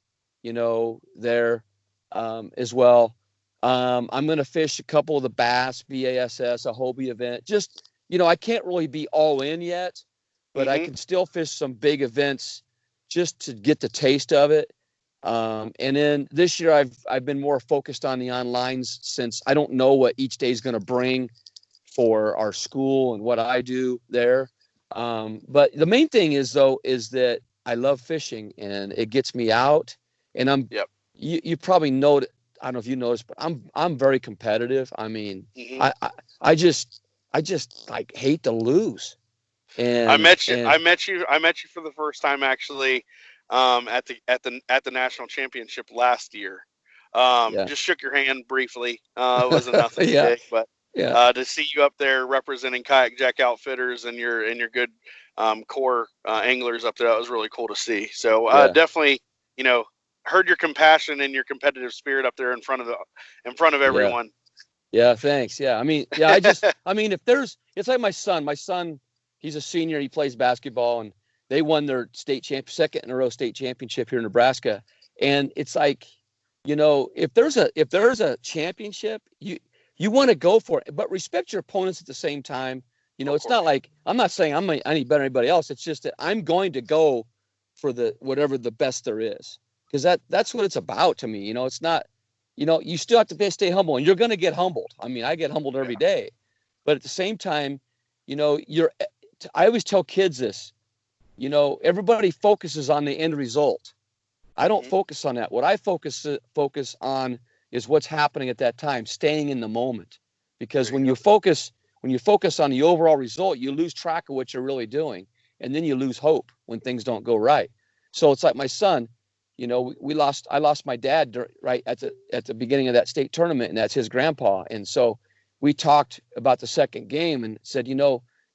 there as well. I'm going to fish a couple of the Bass, BASS, a Hobie event. Just, I can't really be all in yet, but I can still fish some big events just to get the taste of it. And then this year I've been more focused on the onlines, since I don't know what each day is going to bring for our school and what I do there. But the main thing is that I love fishing, and it gets me out, and you probably know, I don't know if you noticed, but I'm very competitive. I mean, I just like hate to lose. And I met you for the first time, actually, at the national championship last year. Just shook your hand briefly. It wasn't nothing big, but to see you up there representing Kayak Jack Outfitters and your good core anglers up there, that was really cool to see. So definitely, heard your compassion and your competitive spirit up there in front of everyone. Yeah, thanks. Yeah, I mean, it's like my son. He's a senior. He plays basketball, and they won their second in a row state championship here in Nebraska. And it's like, if there's a championship, you want to go for it, but respect your opponents at the same time. It's not like, I'm not saying I'm any better than anybody else. It's just that I'm going to go for whatever the best there is, because that's what it's about to me. It's not, you still have to stay humble, and you're going to get humbled. I mean, I get humbled every day, but at the same time, I always tell kids this, everybody focuses on the end result. I don't focus on that. What I focus on is what's happening at that time, staying in the moment. Because when you focus on the overall result, you lose track of what you're really doing, and then you lose hope when things don't go right. So it's like my son, I lost my dad right at the beginning of that state tournament, and that's his grandpa. And so we talked about the second game and said,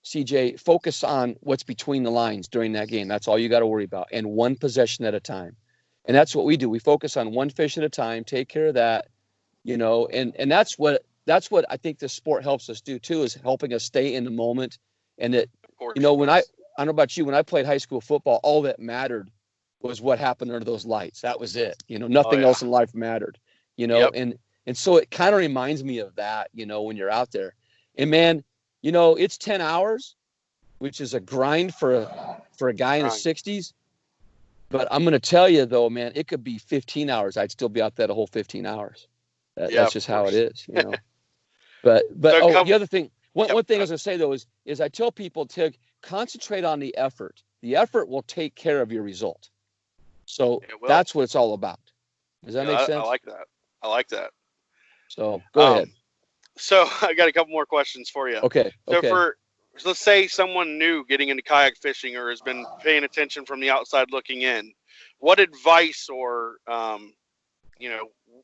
CJ, focus on what's between the lines during that game. That's all you got to worry about, and one possession at a time. And that's what we do. We focus on one fish at a time, take care of that, and that's what I think this sport helps us do too, is helping us stay in the moment. And that, when I don't know about you, when I played high school football, all that mattered was what happened under those lights. That was it. Nothing else in life mattered, and so it kind of reminds me of that, when you're out there. And man, it's 10 hours, which is a grind for a guy in his 60s. But I'm going to tell you, though, man, it could be 15 hours. I'd still be out there the whole 15 hours. That's just how it is, But the other thing, one thing I was going to say, though, is I tell people to concentrate on the effort. The effort will take care of your result. So that's what it's all about. Does that make sense? I like that. So go ahead. So I got a couple more questions for you. Okay. So let's say someone new getting into kayak fishing or has been paying attention from the outside looking in, what advice or,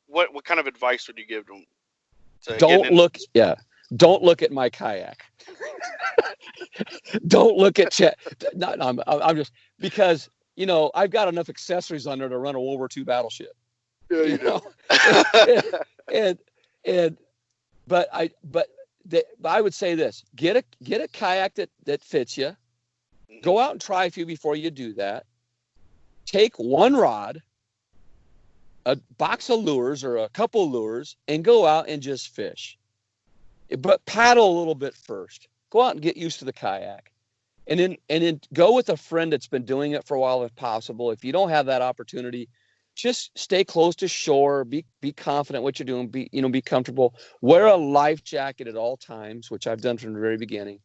what kind of advice would you give them? Don't look at my kayak. Don't look at Chet. No, I'm just, because, I've got enough accessories on there to run a World War II battleship. Yeah, you know. But I would say this: get a kayak that fits you. Go out and try a few before you do that. Take one rod, a box of lures or a couple lures and go out and just fish. But paddle a little bit first. Go out and get used to the kayak. And then go with a friend that's been doing it for a while if possible. If you don't have that opportunity, just stay close to shore, be confident what you're doing, be comfortable. Wear a life jacket at all times, which I've done from the very beginning.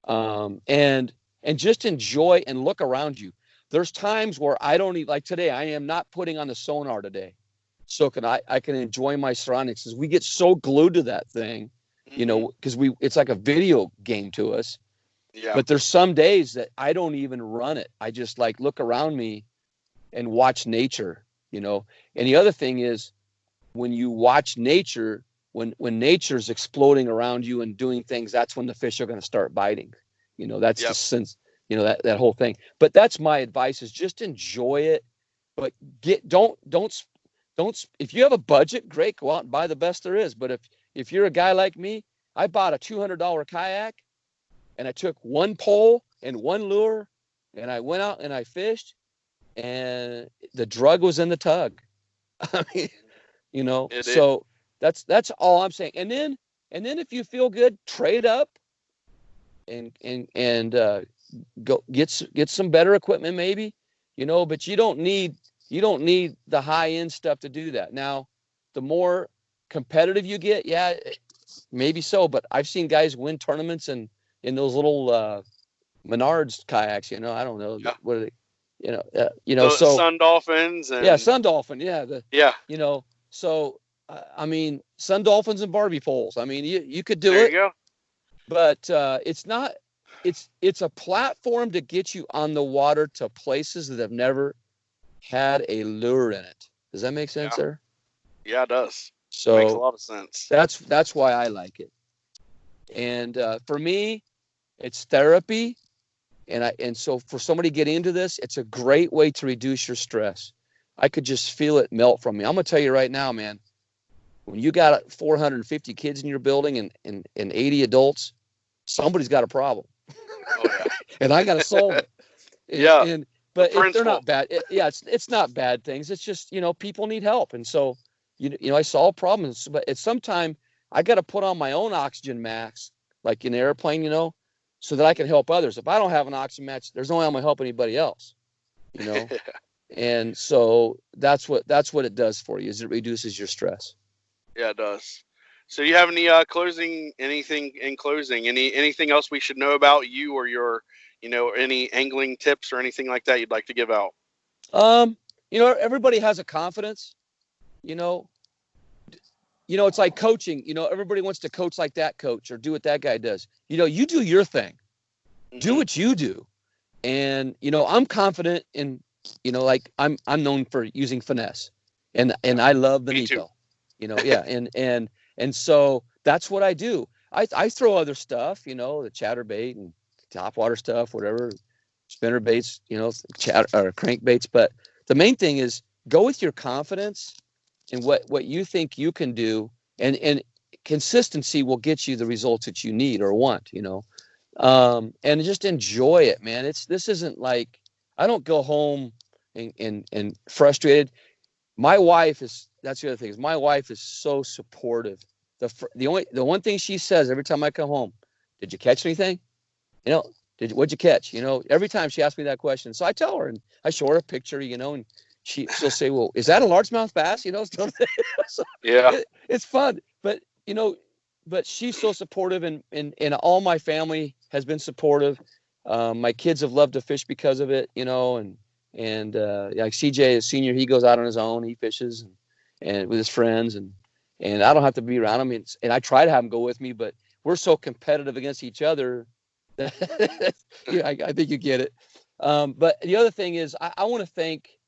And just enjoy and look around you. There's times where I don't need, like today, I am not putting on the sonar today. So I can enjoy my surroundings, because we get so glued to that thing, because it's like a video game to us. Yeah. But there's some days that I don't even run it. I just like look around me and watch nature, And the other thing is, when you watch nature, when nature's exploding around you and doing things, that's when the fish are going to start biting. That's the sense, that whole thing. But that's my advice, is just enjoy it. But don't, if you have a budget, great, go out and buy the best there is. But if you're a guy like me, I bought a $200 kayak, and I took one pole and one lure, and I went out and I fished, and the drug was in the tug. I mean, so that's all I'm saying. And then if you feel good, trade up and go get some better equipment maybe, but you don't need the high end stuff to do that. Now, the more competitive you get, yeah, maybe so, but I've seen guys win tournaments in those little Menards kayaks, I don't know. Yeah. What are they, so Sun Dolphins. And, Sun Dolphin. Yeah. So, I mean, Sun Dolphins and Barbie poles. I mean, you could do there it. You go. But it's not, it's a platform to get you on the water to places that have never had a lure in it. Does that make sense, sir? Yeah, it does. So makes a lot of sense. That's why I like it. And for me, it's therapy. And so for somebody to get into this, it's a great way to reduce your stress. I could just feel it melt from me. I'm going to tell you right now, man, when you got 450 kids in your building and 80 adults, somebody's got a problem. Oh, yeah. And I got to solve it. But they're not bad. It's not bad things. It's just, people need help. And so, I solve problems, but at some time I got to put on my own oxygen mask, like in an airplane, so that I can help others. If I don't have an oxygen mask, there's no way I'm going to help anybody else, And so that's what it does for you, is it reduces your stress. Yeah, it does. So you have any anything in closing, anything else we should know about you or your, any angling tips or anything like that you'd like to give out? Everybody has a confidence, it's like coaching, everybody wants to coach like that coach or do what that guy does. You do your thing, do what you do. And, I'm confident in, like I'm known for using finesse, and I love Benito, and so that's what I do. I throw other stuff, the chatterbait and topwater stuff, whatever, spinner baits, or crankbaits. But the main thing is go with your confidence and what you think you can do, and consistency will get you the results that you need or want, and just enjoy it, man. This isn't like, I don't go home and frustrated. My wife that's the other thing, is my wife is so supportive. The one thing she says every time I come home, did you catch anything? What'd you catch? Every time she asks me that question. So I tell her, and I show her a picture, and she'll say, well, is that a largemouth bass? So yeah, it's fun, but she's so supportive, and all my family has been supportive. My kids have loved to fish because of it, and like CJ is senior, he goes out on his own, he fishes and with his friends, and I don't have to be around him. And I try to have him go with me, but we're so competitive against each other that I think you get it. But the other thing is, I want to thank,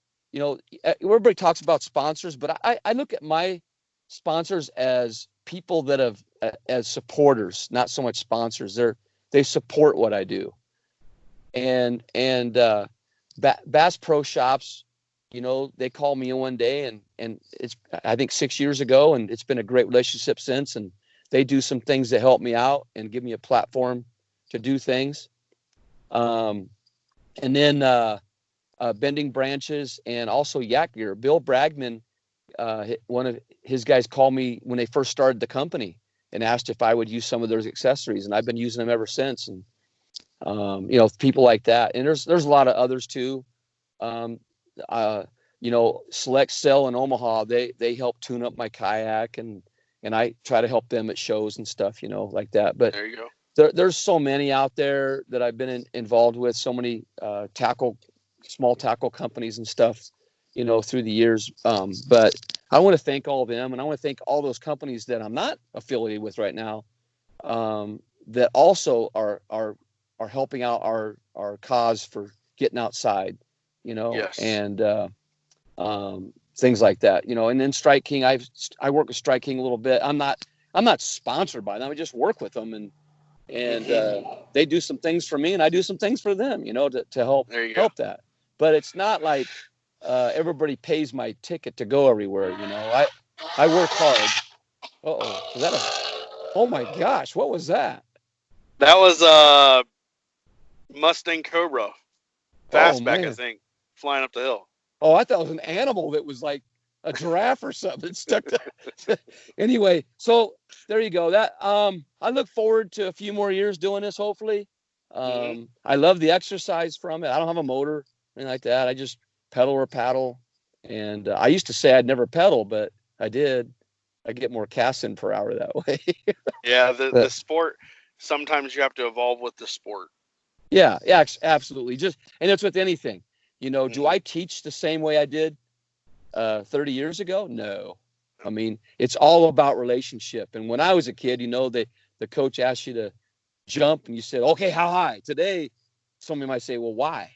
everybody talks about sponsors, but I look at my sponsors as people that have, as supporters, not so much sponsors. They support what I do. And Bass Pro Shops, they called me in one day, and it's, I think 6 years ago, and it's been a great relationship since. And they do some things that help me out and give me a platform to do things. And then Bending Branches, and also Yak Gear. Bill Bragman one of his guys called me when they first started the company and asked if I would use some of those accessories, and I've been using them ever since. And people like that, and there's a lot of others too. Select Sail in Omaha, they help tune up my kayak, and I try to help them at shows and stuff, like that. But there you go. There's so many out there that I've been involved with, so many small tackle companies and stuff, through the years. But I want to thank all of them, and I want to thank all those companies that I'm not affiliated with right now, that also are helping out our cause for getting outside, Yes. and things like that, and then Strike King, I work with Strike King a little bit. I'm not sponsored by them. I just work with them, and they do some things for me, and I do some things for them, to help that. But it's not like everybody pays my ticket to go everywhere. I work hard. Is that oh my gosh, what was that? That was Mustang Cobra fastback, I think, flying up the hill. Oh, I thought it was an animal that was like a giraffe or something stuck to. Anyway, so there you go. That I look forward to a few more years doing this, hopefully. I love the exercise from it. I don't have a motor or anything like that. I just pedal or paddle. And I used to say I'd never pedal, but I did. I get more casts in per hour that way. Yeah, the sport, sometimes you have to evolve with the sport. Yeah, absolutely. And it's with anything. Do I teach the same way I did 30 years ago? No. I mean, it's all about relationship. And when I was a kid, the coach asked you to jump, and you said, okay, how high? Today, somebody might say, well, why?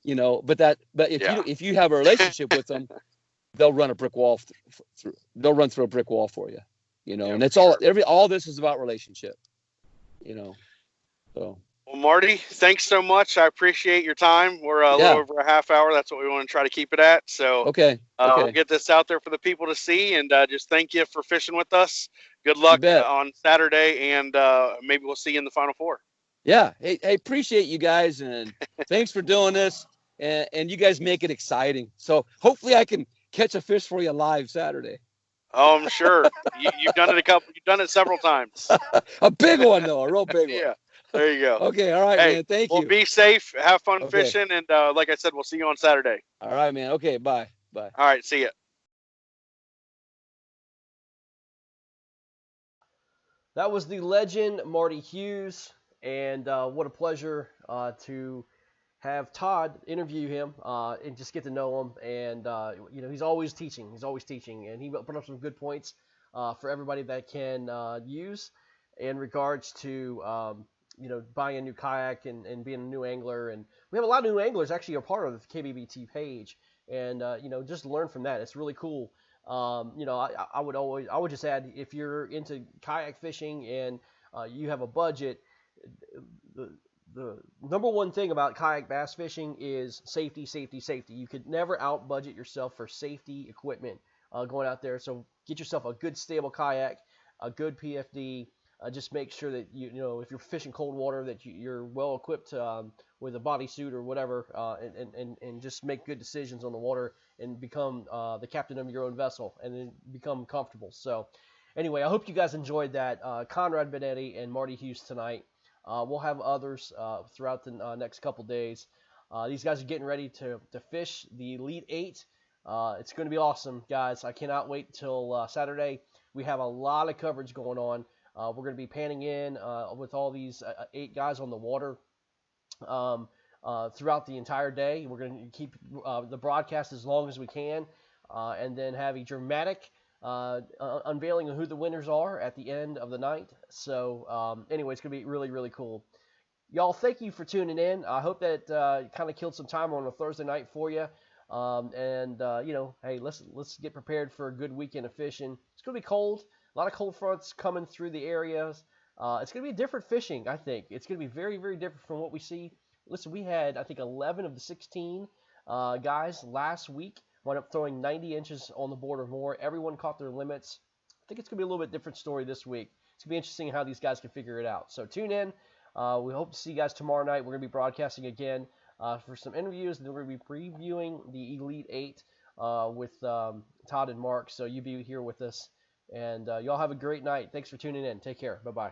But if you have a relationship with them, they'll run a brick wall through. They'll run through a brick wall for you. And it's all this is about relationship. So. Well, Marty, thanks so much. I appreciate your time. We're a little over a half hour. That's what we want to try to keep it at. So okay. We'll get this out there for the people to see, and just thank you for fishing with us. Good luck on Saturday, and maybe we'll see you in the Final Four. Yeah. Hey, appreciate you guys, and thanks for doing this, and you guys make it exciting. So hopefully I can catch a fish for you live Saturday. Oh, I'm sure. You've done it You've done it several times. A big one, though. A real big one. Yeah. There you go. Okay. All right, man. Thank you. Well, be safe. Have fun fishing. And like I said, we'll see you on Saturday. All right, man. Okay. Bye. Bye. All right. See ya. That was the legend, Marty Hughes. And what a pleasure to have Todd interview him and just get to know him. And, he's always teaching. And he put up some good points for everybody that can use in regards to buying a new kayak and being a new angler. And we have a lot of new anglers actually are part of the KBBT page, and just learn from that. It's really cool. I would just add, if you're into kayak fishing and you have a budget, the number one thing about kayak bass fishing is safety. You could never out budget yourself for safety equipment going out there. So get yourself a good stable kayak, a good PFD. Just make sure that if you're fishing cold water, that you're well equipped with a bodysuit or whatever, and just make good decisions on the water and become the captain of your own vessel and then become comfortable. So anyway, I hope you guys enjoyed that. Conrad Binetti and Marty Hughes tonight. We'll have others throughout the next couple days. These guys are getting ready to fish the Elite 8. It's going to be awesome, guys. I cannot wait till Saturday. We have a lot of coverage going on. We're going to be panning in with all these 8 guys on the water throughout the entire day. We're going to keep the broadcast as long as we can, and then have a dramatic unveiling of who the winners are at the end of the night. So anyway, it's going to be really, really cool. Y'all, thank you for tuning in. I hope that kind of killed some time on a Thursday night for you. Hey, let's get prepared for a good weekend of fishing. It's going to be cold. A lot of cold fronts coming through the areas. It's going to be different fishing, I think. It's going to be very, very different from what we see. Listen, we had, I think, 11 of the 16 guys last week wound up throwing 90 inches on the board or more. Everyone caught their limits. I think it's going to be a little bit different story this week. It's going to be interesting how these guys can figure it out. So tune in. We hope to see you guys tomorrow night. We're going to be broadcasting again for some interviews, and then we're going to be previewing the Elite 8 with Todd and Mark. So you be here with us, and y'all have a great night. Thanks for tuning in. Take care. Bye-bye.